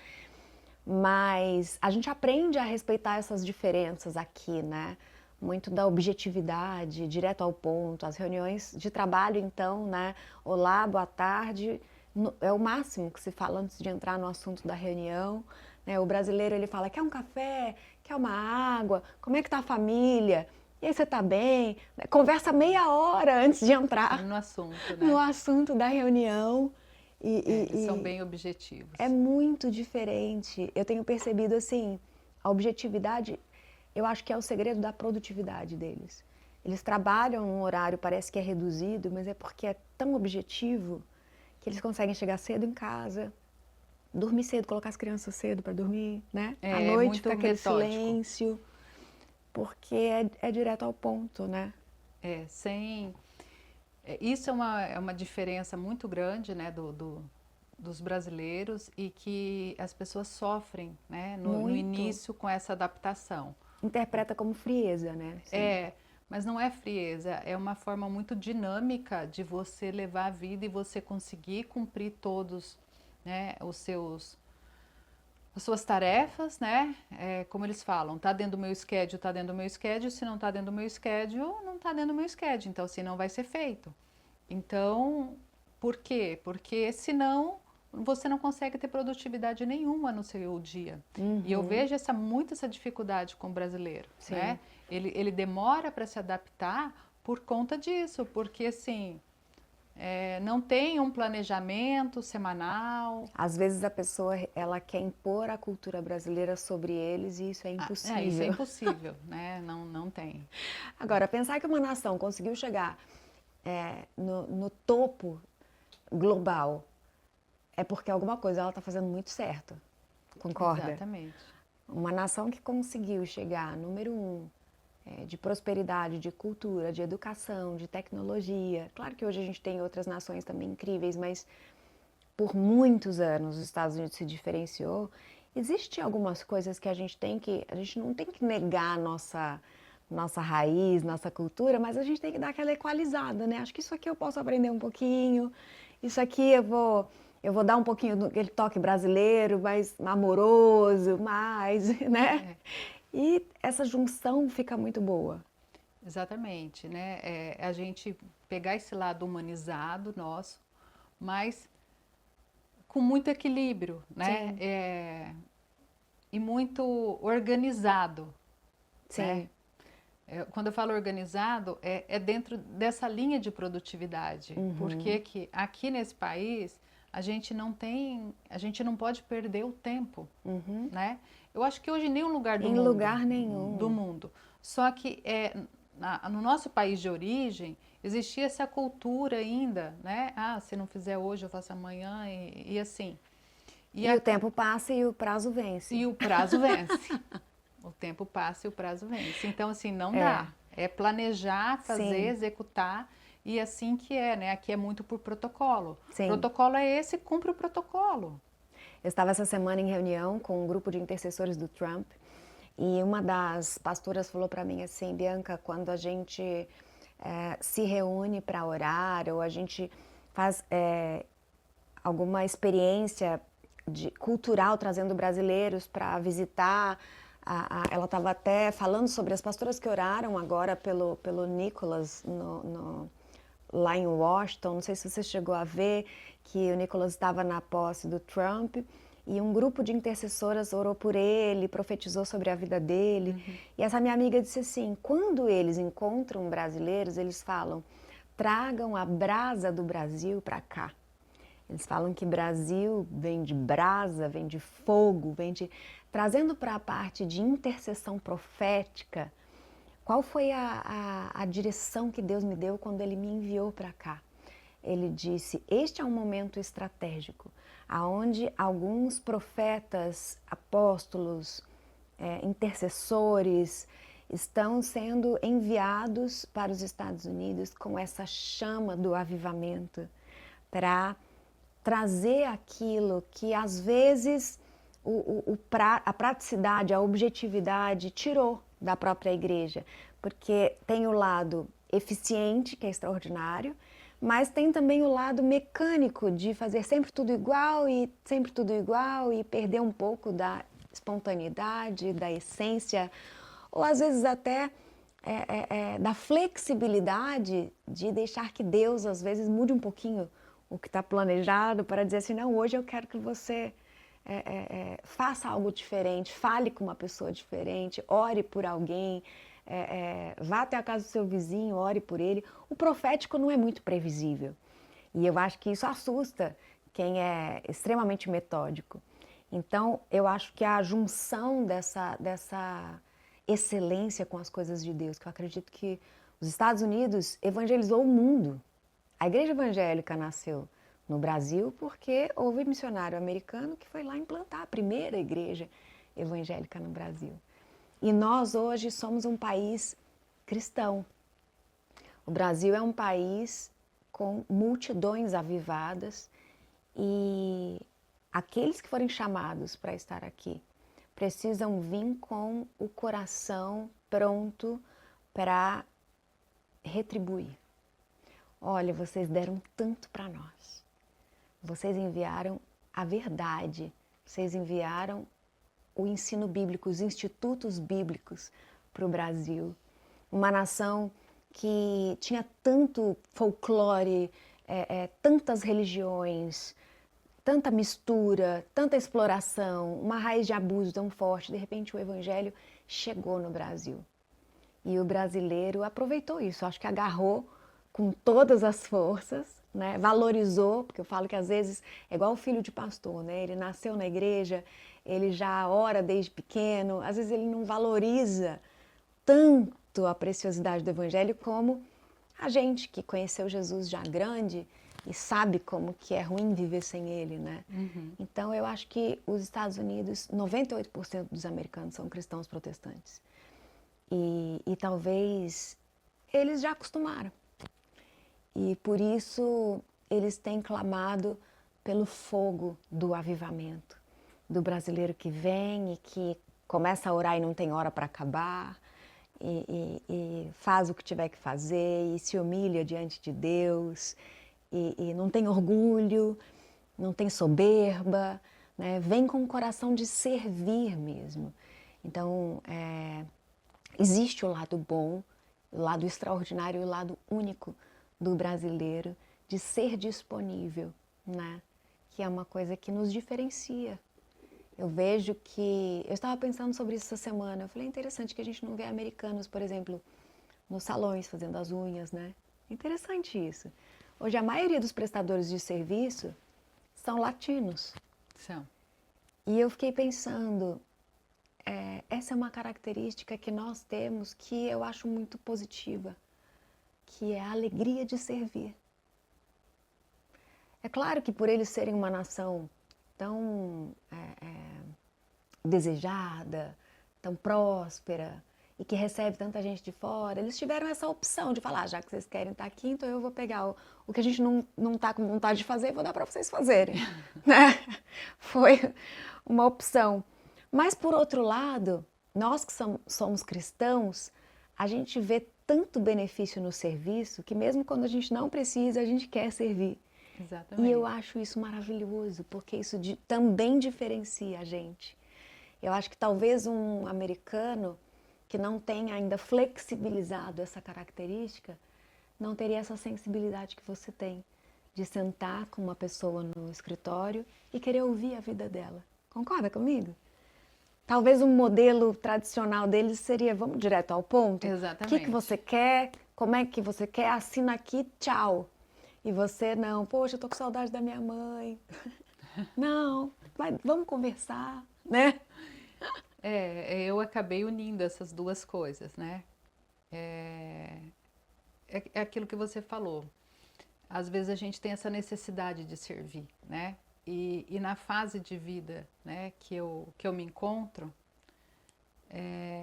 [SPEAKER 2] Mas a gente aprende a respeitar essas diferenças aqui, né? muito da objetividade, direto ao ponto. As reuniões de trabalho, então, né? Olá, boa tarde, é o máximo que se fala antes de entrar no assunto da reunião. Né? O brasileiro, ele fala, quer um café? Quer uma água? Como é que tá a família? E aí, você tá bem? Conversa meia hora antes de entrar
[SPEAKER 1] No assunto,
[SPEAKER 2] no
[SPEAKER 1] né?
[SPEAKER 2] assunto da reunião.
[SPEAKER 1] Eles são bem objetivos.
[SPEAKER 2] É muito diferente. Eu tenho percebido assim, a objetividade, eu acho que é o segredo da produtividade deles. Eles trabalham num horário, parece que é reduzido, mas é porque é tão objetivo que eles conseguem chegar cedo em casa, dormir cedo, colocar as crianças cedo para dormir, né? À
[SPEAKER 1] É
[SPEAKER 2] noite
[SPEAKER 1] muito
[SPEAKER 2] fica aquele
[SPEAKER 1] metódico.
[SPEAKER 2] silêncio, porque é direto ao ponto, né?
[SPEAKER 1] Isso é uma diferença muito grande, né, dos brasileiros e que as pessoas sofrem, né, no
[SPEAKER 2] Muito.
[SPEAKER 1] início com essa adaptação.
[SPEAKER 2] Interpreta como frieza, né? Sim.
[SPEAKER 1] Mas não é frieza, é uma forma muito dinâmica de você levar a vida e você conseguir cumprir todos, né, as suas tarefas, né? Como eles falam, tá dentro do meu schedule, tá dentro do meu schedule, se não tá dentro do meu schedule, não tá dentro do meu schedule, então assim não vai ser feito. Então, por quê? Porque senão você não consegue ter produtividade nenhuma no seu dia. E eu vejo muito essa dificuldade com o brasileiro,
[SPEAKER 2] Sim.
[SPEAKER 1] né? Ele demora para se adaptar por conta disso, porque assim, não tem um planejamento semanal.
[SPEAKER 2] Às vezes a pessoa ela quer impor a cultura brasileira sobre eles e isso é impossível.
[SPEAKER 1] Isso é impossível, né? Não tem.
[SPEAKER 2] Agora, pensar que uma nação conseguiu chegar no topo global é porque alguma coisa ela está fazendo muito certo, concorda?
[SPEAKER 1] Exatamente.
[SPEAKER 2] Uma nação que conseguiu chegar número 1 de prosperidade, de cultura, de educação, de tecnologia. Claro que hoje a gente tem outras nações também incríveis, mas por muitos anos os Estados Unidos se diferenciou. Existem algumas coisas que a gente não tem que negar nossa raiz, nossa cultura, mas a gente tem que dar aquela equalizada, né? Acho que isso aqui eu posso aprender um pouquinho, isso aqui eu vou dar um pouquinho daquele toque brasileiro, mais amoroso, mais, né? E essa junção fica muito boa.
[SPEAKER 1] Exatamente, né? A gente pegar esse lado humanizado nosso, mas com muito equilíbrio, né? E muito organizado.
[SPEAKER 2] Sim.
[SPEAKER 1] Né? Quando eu falo organizado, é dentro dessa linha de produtividade. Porque que aqui nesse país a gente não pode perder o tempo, né? Eu acho que hoje em nenhum lugar do
[SPEAKER 2] Em
[SPEAKER 1] mundo,
[SPEAKER 2] lugar nenhum.
[SPEAKER 1] do mundo. Só que no nosso país de origem existia essa cultura ainda, né? Ah, se não fizer hoje eu faço amanhã e assim.
[SPEAKER 2] E o tempo passa e o prazo vence.
[SPEAKER 1] E o prazo vence. O tempo passa e o prazo vence. Então, assim, não dá. É planejar, fazer,
[SPEAKER 2] Sim.
[SPEAKER 1] executar. E assim que né? Aqui é muito por protocolo.
[SPEAKER 2] Sim.
[SPEAKER 1] Protocolo é esse, cumpre o protocolo.
[SPEAKER 2] Eu estava essa semana em reunião com um grupo de intercessores do Trump e uma das pastoras falou para mim assim, Bianca, quando a gente se reúne para orar ou a gente faz alguma experiência cultural trazendo brasileiros para visitar, ela estava até falando sobre as pastoras que oraram agora pelo Nicholas lá em Washington, não sei se você chegou a ver que o Nicholas estava na posse do Trump e um grupo de intercessoras orou por ele, profetizou sobre a vida dele. E essa minha amiga disse assim, quando eles encontram brasileiros, eles falam, tragam a brasa do Brasil para cá. Eles falam que Brasil vem de brasa, vem de fogo, trazendo para a parte de intercessão profética. Qual foi a direção que Deus me deu quando Ele me enviou para cá? Ele disse, este é um momento estratégico, onde alguns profetas, apóstolos, intercessores estão sendo enviados para os Estados Unidos com essa chama do avivamento para trazer aquilo que às vezes a praticidade, a objetividade tirou da própria igreja, porque tem o lado eficiente, que é extraordinário, mas tem também o lado mecânico de fazer sempre tudo igual e perder um pouco da espontaneidade, da essência, ou às vezes até da flexibilidade de deixar que Deus, às vezes, mude um pouquinho o que está planejado para dizer assim, não, hoje eu quero que você faça algo diferente, fale com uma pessoa diferente, ore por alguém, vá até a casa do seu vizinho, ore por ele. O profético não é muito previsível. E eu acho que isso assusta quem é extremamente metódico. Então, eu acho que a junção dessa excelência com as coisas de Deus, que eu acredito que os Estados Unidos evangelizou o mundo. A igreja evangélica nasceu no Brasil porque houve missionário americano que foi lá implantar a primeira igreja evangélica no Brasil. E nós hoje somos um país cristão. O Brasil é um país com multidões avivadas e aqueles que forem chamados para estar aqui precisam vir com o coração pronto para retribuir. Olha, vocês deram tanto para nós. Vocês enviaram a verdade, vocês enviaram o ensino bíblico, os institutos bíblicos para o Brasil. Uma nação que tinha tanto folclore, tantas religiões, tanta mistura, tanta exploração, uma raiz de abuso tão forte. De repente o evangelho chegou no Brasil. E o brasileiro aproveitou isso, acho que agarrou com todas as forças, né? Valorizou, porque eu falo que às vezes é igual o filho de pastor, né? Ele nasceu na igreja, ele já ora desde pequeno, às vezes ele não valoriza tanto a preciosidade do evangelho como a gente que conheceu Jesus já grande e sabe como que é ruim viver sem ele, né?
[SPEAKER 1] Uhum.
[SPEAKER 2] Então eu acho que os Estados Unidos, 98% dos americanos são cristãos protestantes. E talvez eles já acostumaram. E por isso eles têm clamado pelo fogo do avivamento, do brasileiro que vem e que começa a orar e não tem hora para acabar, e faz o que tiver que fazer, e se humilha diante de Deus, e não tem orgulho, não tem soberba, né? Vem com o coração de servir mesmo. Então, existe o lado bom, o lado extraordinário e o lado único do brasileiro de ser disponível, né? Que é uma coisa que nos diferencia. Eu vejo que... Eu estava pensando sobre isso essa semana. Eu falei, é interessante que a gente não vê americanos, por exemplo, nos salões fazendo as unhas, né? Interessante isso. Hoje a maioria dos prestadores de serviço são latinos.
[SPEAKER 1] São.
[SPEAKER 2] E eu fiquei pensando, essa é uma característica que nós temos que eu acho muito positiva, que é a alegria de servir. É claro que por eles serem uma nação tão desejada, tão próspera e que recebe tanta gente de fora, eles tiveram essa opção de falar, já que vocês querem estar aqui, então eu vou pegar o que a gente não está com vontade de fazer e vou dar para vocês fazerem. Né? Foi uma opção. Mas, por outro lado, nós que somos cristãos, a gente vê tanto benefício no serviço que mesmo quando a gente não precisa, a gente quer servir.
[SPEAKER 1] Exatamente.
[SPEAKER 2] E eu acho isso maravilhoso, porque isso também diferencia a gente. Eu acho que talvez um americano que não tenha ainda flexibilizado essa característica, não teria essa sensibilidade que você tem, de sentar com uma pessoa no escritório e querer ouvir a vida dela. Concorda comigo? Talvez um modelo tradicional deles seria, vamos direto ao ponto.
[SPEAKER 1] Exatamente.
[SPEAKER 2] O que você quer? Como é que você quer? Assina aqui, tchau. E você não, poxa, eu tô com saudade da minha mãe. Não, vamos conversar, né?
[SPEAKER 1] Eu acabei unindo essas duas coisas, né? É aquilo que você falou. Às vezes a gente tem essa necessidade de servir, né? E na fase de vida, né, que eu me encontro,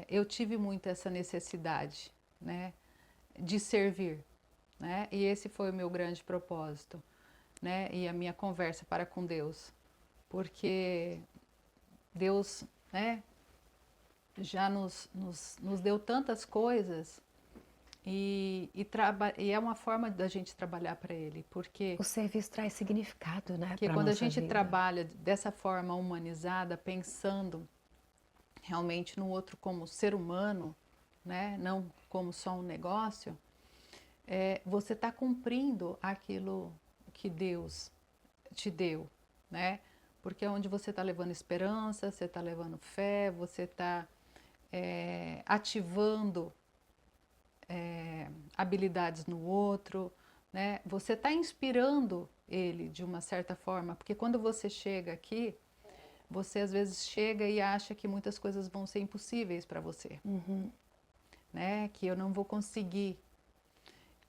[SPEAKER 1] eu tive muito essa necessidade, né, de servir, né? E esse foi o meu grande propósito, né? E a minha conversa para com Deus, porque Deus, né, já nos deu tantas coisas e é uma forma da gente trabalhar para Ele, porque
[SPEAKER 2] O serviço traz significado, né?
[SPEAKER 1] porque
[SPEAKER 2] pra
[SPEAKER 1] quando a
[SPEAKER 2] nossa
[SPEAKER 1] gente
[SPEAKER 2] vida.
[SPEAKER 1] trabalha dessa forma humanizada, pensando realmente no outro como ser humano, né? Não como só um negócio, você está cumprindo aquilo que Deus te deu, né? Porque é onde você está levando esperança, você está levando fé, você está ativando habilidades no outro, né? Você está inspirando ele de uma certa forma, porque quando você chega aqui, você às vezes chega e acha que muitas coisas vão ser impossíveis para você, né? Que eu não vou conseguir.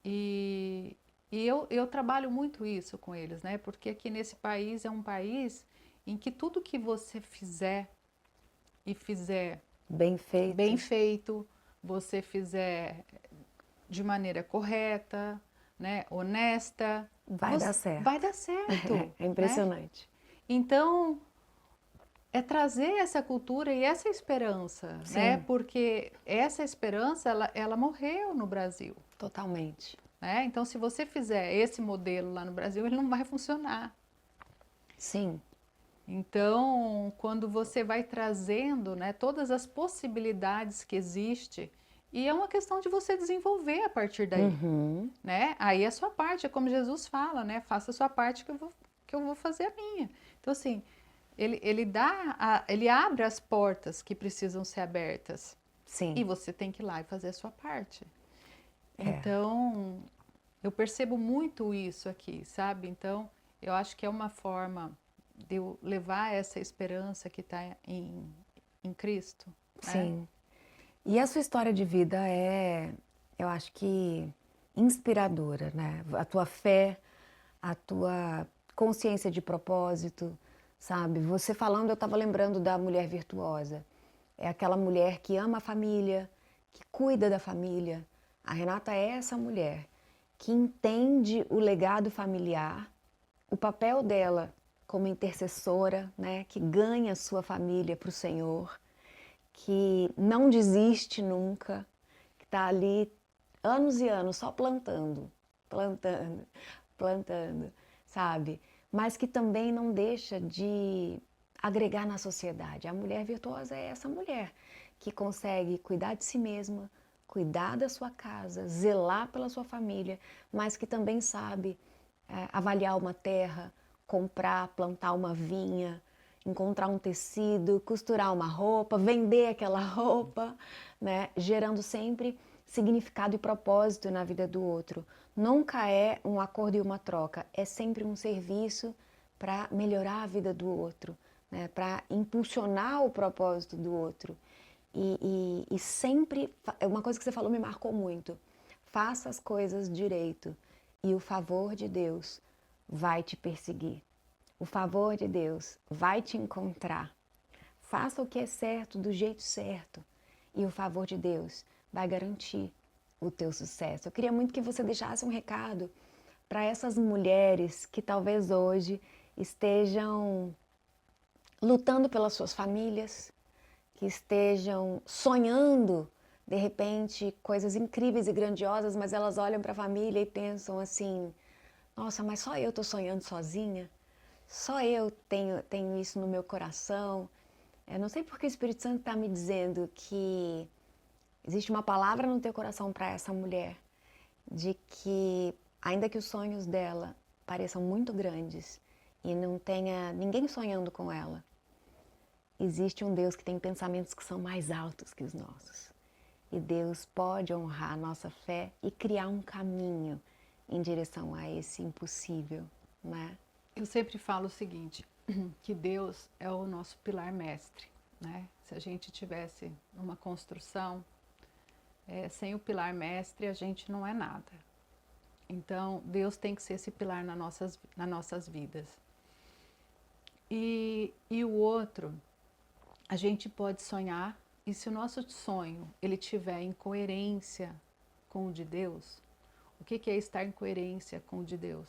[SPEAKER 1] E eu trabalho muito isso com eles, né? Porque aqui nesse país é um país em que tudo que você fizer e fizer bem feito, você fizer de maneira correta, né? Honesta,
[SPEAKER 2] Vai dar certo.
[SPEAKER 1] vai dar certo.
[SPEAKER 2] É impressionante.
[SPEAKER 1] Né? Então, é trazer essa cultura e essa esperança, né? Porque essa esperança, ela morreu no Brasil.
[SPEAKER 2] Totalmente.
[SPEAKER 1] Né? Então, se você fizer esse modelo lá no Brasil, ele não vai funcionar.
[SPEAKER 2] Sim.
[SPEAKER 1] Então, quando você vai trazendo, né, todas as possibilidades que existem, e é uma questão de você desenvolver a partir daí, né? Aí é a sua parte, é como Jesus fala, né? Faça a sua parte que eu vou fazer a minha. Então, assim, ele abre as portas que precisam ser abertas.
[SPEAKER 2] Sim.
[SPEAKER 1] E você tem que ir lá e fazer a sua parte. Então, eu percebo muito isso aqui, sabe? Então, eu acho que é uma forma de eu levar essa esperança que está em Cristo.
[SPEAKER 2] Sim.
[SPEAKER 1] Né?
[SPEAKER 2] E a sua história de vida eu acho que inspiradora, né? A tua fé, a tua consciência de propósito, sabe? Você falando, eu estava lembrando da mulher virtuosa. É aquela mulher que ama a família, que cuida da família. A Renata é essa mulher que entende o legado familiar, o papel dela como intercessora, né? Que ganha a sua família para o Senhor, que não desiste nunca, que está ali anos e anos só plantando, plantando, plantando, sabe? Mas que também não deixa de agregar na sociedade. A mulher virtuosa é essa mulher que consegue cuidar de si mesma, cuidar da sua casa, zelar pela sua família, mas que também sabe avaliar uma terra, comprar, plantar uma vinha, encontrar um tecido, costurar uma roupa, vender aquela roupa, né? Gerando sempre significado e propósito na vida do outro. Nunca é um acordo e uma troca, é sempre um serviço para melhorar a vida do outro, né? Para impulsionar o propósito do outro. E sempre, uma coisa que você falou me marcou muito, faça as coisas direito e o favor de Deus vai te perseguir. O favor de Deus vai te encontrar. Faça o que é certo do jeito certo e o favor de Deus vai garantir o teu sucesso. Eu queria muito que você deixasse um recado para essas mulheres que talvez hoje estejam lutando pelas suas famílias, que estejam sonhando, de repente, coisas incríveis e grandiosas, mas elas olham para a família e pensam assim, nossa, mas só eu estou sonhando sozinha? Só eu tenho isso no meu coração? Eu não sei porque o Espírito Santo está me dizendo que existe uma palavra no teu coração para essa mulher, de que, ainda que os sonhos dela pareçam muito grandes e não tenha ninguém sonhando com ela, existe um Deus que tem pensamentos que são mais altos que os nossos. E Deus pode honrar a nossa fé e criar um caminho em direção a esse impossível, né?
[SPEAKER 1] Eu sempre falo o seguinte, que Deus é o nosso pilar mestre, né? Se a gente tivesse uma construção, sem o pilar mestre a gente não é nada. Então, Deus tem que ser esse pilar nas nossas vidas. E o outro, a gente pode sonhar, e se o nosso sonho ele tiver em coerência com o de Deus, o que é estar em coerência com o de Deus?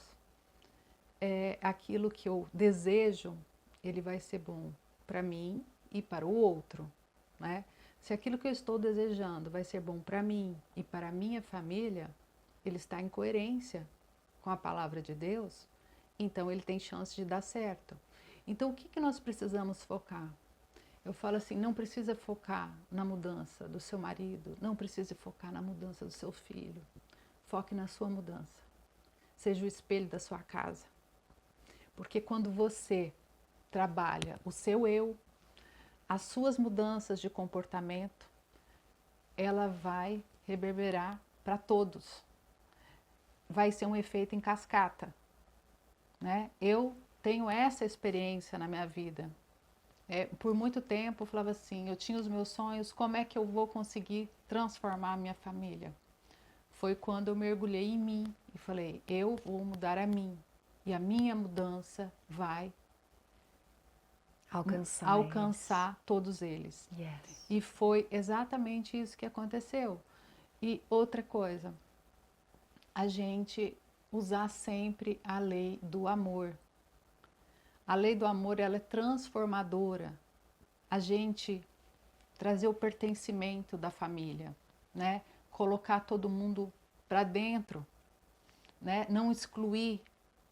[SPEAKER 1] É aquilo que eu desejo, ele vai ser bom para mim e para o outro, né? Se aquilo que eu estou desejando vai ser bom para mim e para a minha família, ele está em coerência com a palavra de Deus, então ele tem chance de dar certo. Então, o que nós precisamos focar? Eu falo assim, não precisa focar na mudança do seu marido, não precisa focar na mudança do seu filho. Foque na sua mudança. Seja o espelho da sua casa. Porque quando você trabalha o seu eu, as suas mudanças de comportamento, ela vai reverberar para todos. Vai ser um efeito em cascata, né? Eu tenho essa experiência na minha vida. Por muito tempo eu falava assim, eu tinha os meus sonhos, como é que eu vou conseguir transformar a minha família? Foi quando eu mergulhei em mim e falei, eu vou mudar a mim. E a minha mudança vai alcançar todos eles.
[SPEAKER 2] Yes.
[SPEAKER 1] E foi exatamente isso que aconteceu. E outra coisa, a gente usar sempre a lei do amor. A lei do amor, ela é transformadora. A gente trazer o pertencimento da família, né? Colocar todo mundo para dentro, né? Não excluir,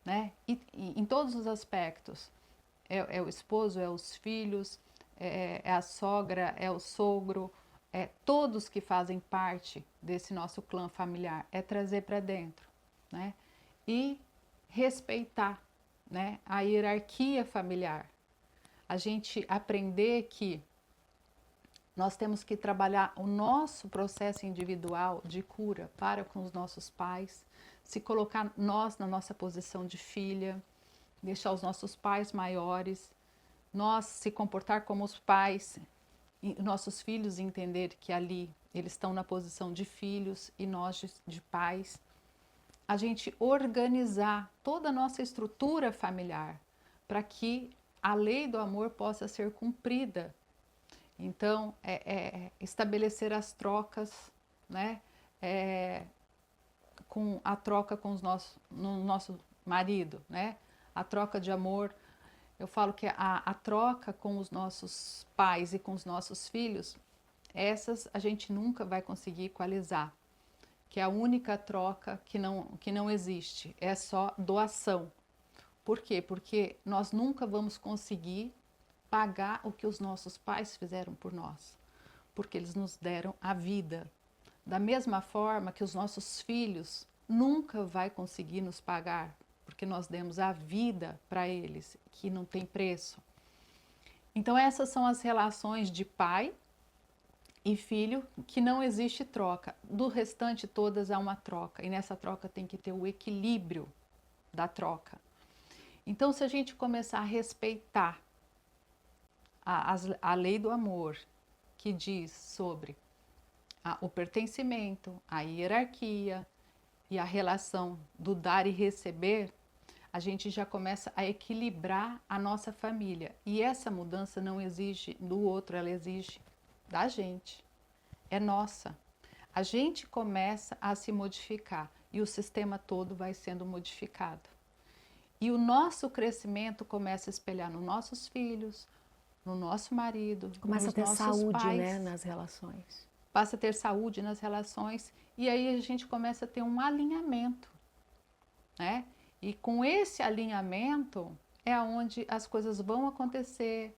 [SPEAKER 1] né? E em todos os aspectos. É o esposo, é os filhos, é a sogra, é o sogro, todos que fazem parte desse nosso clã familiar, é trazer para dentro, né? E respeitar, né, a hierarquia familiar. A gente aprender que nós temos que trabalhar o nosso processo individual de cura para com os nossos pais, se colocar nós na nossa posição de filha, deixar os nossos pais maiores, nós se comportar como os pais, e nossos filhos entender que ali eles estão na posição de filhos e nós de pais. A gente organizar toda a nossa estrutura familiar para que a lei do amor possa ser cumprida. Então, estabelecer as trocas, né? Com a troca com no nosso marido, né? A troca de amor. Eu falo que a troca com os nossos pais e com os nossos filhos, essas a gente nunca vai conseguir equalizar, que é a única troca que não existe, é só doação. Por quê? Porque nós nunca vamos conseguir pagar o que os nossos pais fizeram por nós, porque eles nos deram a vida. Da mesma forma que os nossos filhos nunca vai conseguir nos pagar, porque nós demos a vida para eles, que não tem preço. Então essas são as relações de pai e filho, que não existe troca. Do restante todas há uma troca, e nessa troca tem que ter o equilíbrio da troca. Então se a gente começar a respeitar a lei do amor, que diz sobre o pertencimento, a hierarquia e a relação do dar e receber, a gente já começa a equilibrar a nossa família. E essa mudança não exige do outro, ela exige da gente. É nossa. A gente começa a se modificar e o sistema todo vai sendo modificado. E o nosso crescimento começa a espelhar nos nossos filhos, no nosso marido,
[SPEAKER 2] começa
[SPEAKER 1] nos
[SPEAKER 2] a ter
[SPEAKER 1] nossos
[SPEAKER 2] saúde,
[SPEAKER 1] pais,
[SPEAKER 2] né, nas relações.
[SPEAKER 1] Passa a ter saúde nas relações e aí a gente começa a ter um alinhamento, né? E com esse alinhamento é onde as coisas vão acontecer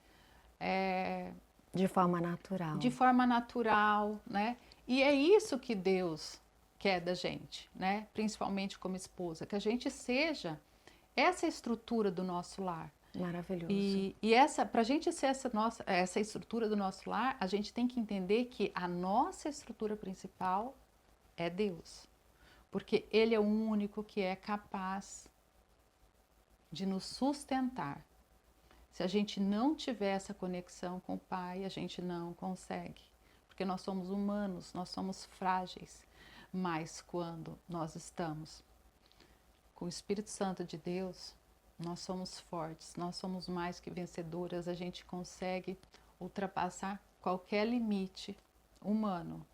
[SPEAKER 2] De forma natural.
[SPEAKER 1] de forma natural, né? E é isso que Deus quer da gente, né? Principalmente como esposa, que a gente seja essa estrutura do nosso lar.
[SPEAKER 2] Maravilhoso.
[SPEAKER 1] E para a gente ser essa estrutura do nosso lar, a gente tem que entender que a nossa estrutura principal é Deus. Porque Ele é o único que é capaz de nos sustentar. Se a gente não tiver essa conexão com o Pai, a gente não consegue. Porque nós somos humanos, nós somos frágeis. Mas quando nós estamos com o Espírito Santo de Deus, nós somos fortes, nós somos mais que vencedoras, a gente consegue ultrapassar qualquer limite humano,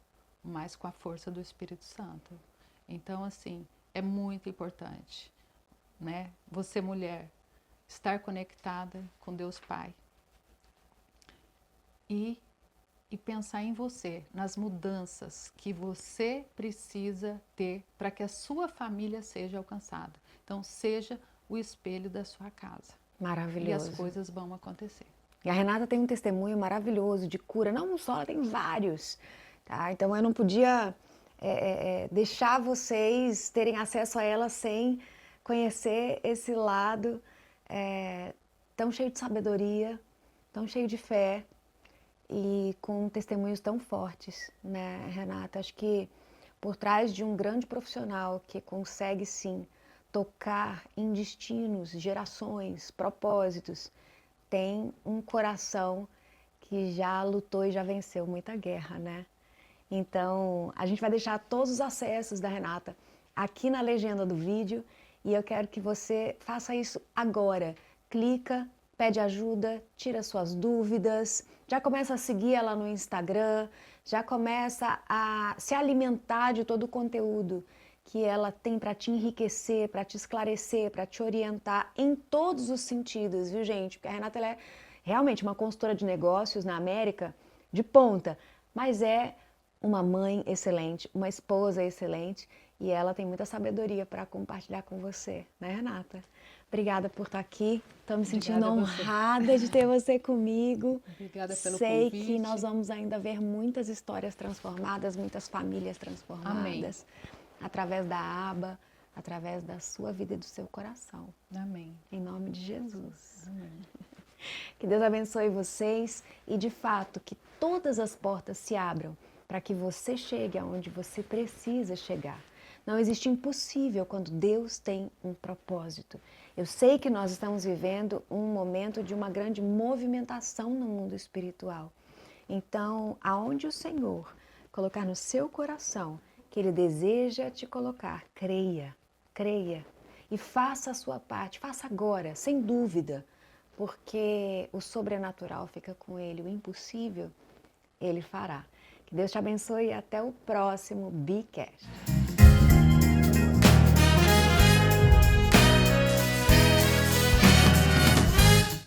[SPEAKER 1] mas com a força do Espírito Santo. Então, assim, é muito importante, né? Você, mulher, estar conectada com Deus Pai e pensar em você, nas mudanças que você precisa ter para que a sua família seja alcançada. Então, seja o espelho da sua casa.
[SPEAKER 2] Maravilhoso.
[SPEAKER 1] E as coisas vão acontecer.
[SPEAKER 2] E a Renata tem um testemunho maravilhoso de cura, não um só, ela tem vários, tá? Então eu não podia deixar vocês terem acesso a ela sem conhecer esse lado tão cheio de sabedoria, tão cheio de fé e com testemunhos tão fortes, né, Renata? Acho que por trás de um grande profissional que consegue sim tocar em destinos, gerações, propósitos, tem um coração que já lutou e já venceu muita guerra, né? Então, a gente vai deixar todos os acessos da Renata aqui na legenda do vídeo e eu quero que você faça isso agora. Clica, pede ajuda, tira suas dúvidas, já começa a seguir ela no Instagram, já começa a se alimentar de todo o conteúdo que ela tem para te enriquecer, para te esclarecer, para te orientar em todos os sentidos, viu, gente? Porque a Renata ela é realmente uma consultora de negócios na América de ponta, mas é uma mãe excelente, uma esposa excelente e ela tem muita sabedoria para compartilhar com você, né, Renata? Obrigada por estar aqui. Estou me sentindo honrada de ter você comigo.
[SPEAKER 1] Obrigada pelo
[SPEAKER 2] Sei
[SPEAKER 1] convite.
[SPEAKER 2] que nós vamos ainda ver muitas histórias transformadas, muitas famílias transformadas.
[SPEAKER 1] Amém.
[SPEAKER 2] Através da aba, através da sua vida e do seu coração.
[SPEAKER 1] Amém.
[SPEAKER 2] Em nome de Jesus.
[SPEAKER 1] Amém.
[SPEAKER 2] Que Deus abençoe vocês e, de fato, que todas as portas se abram para que você chegue aonde você precisa chegar. Não existe impossível quando Deus tem um propósito. Eu sei que nós estamos vivendo um momento de uma grande movimentação no mundo espiritual. Então, aonde o Senhor colocar no seu coração que Ele deseja te colocar, creia, creia e faça a sua parte, faça agora, sem dúvida, porque o sobrenatural fica com Ele, o impossível Ele fará. Que Deus te abençoe e até o próximo Bicast.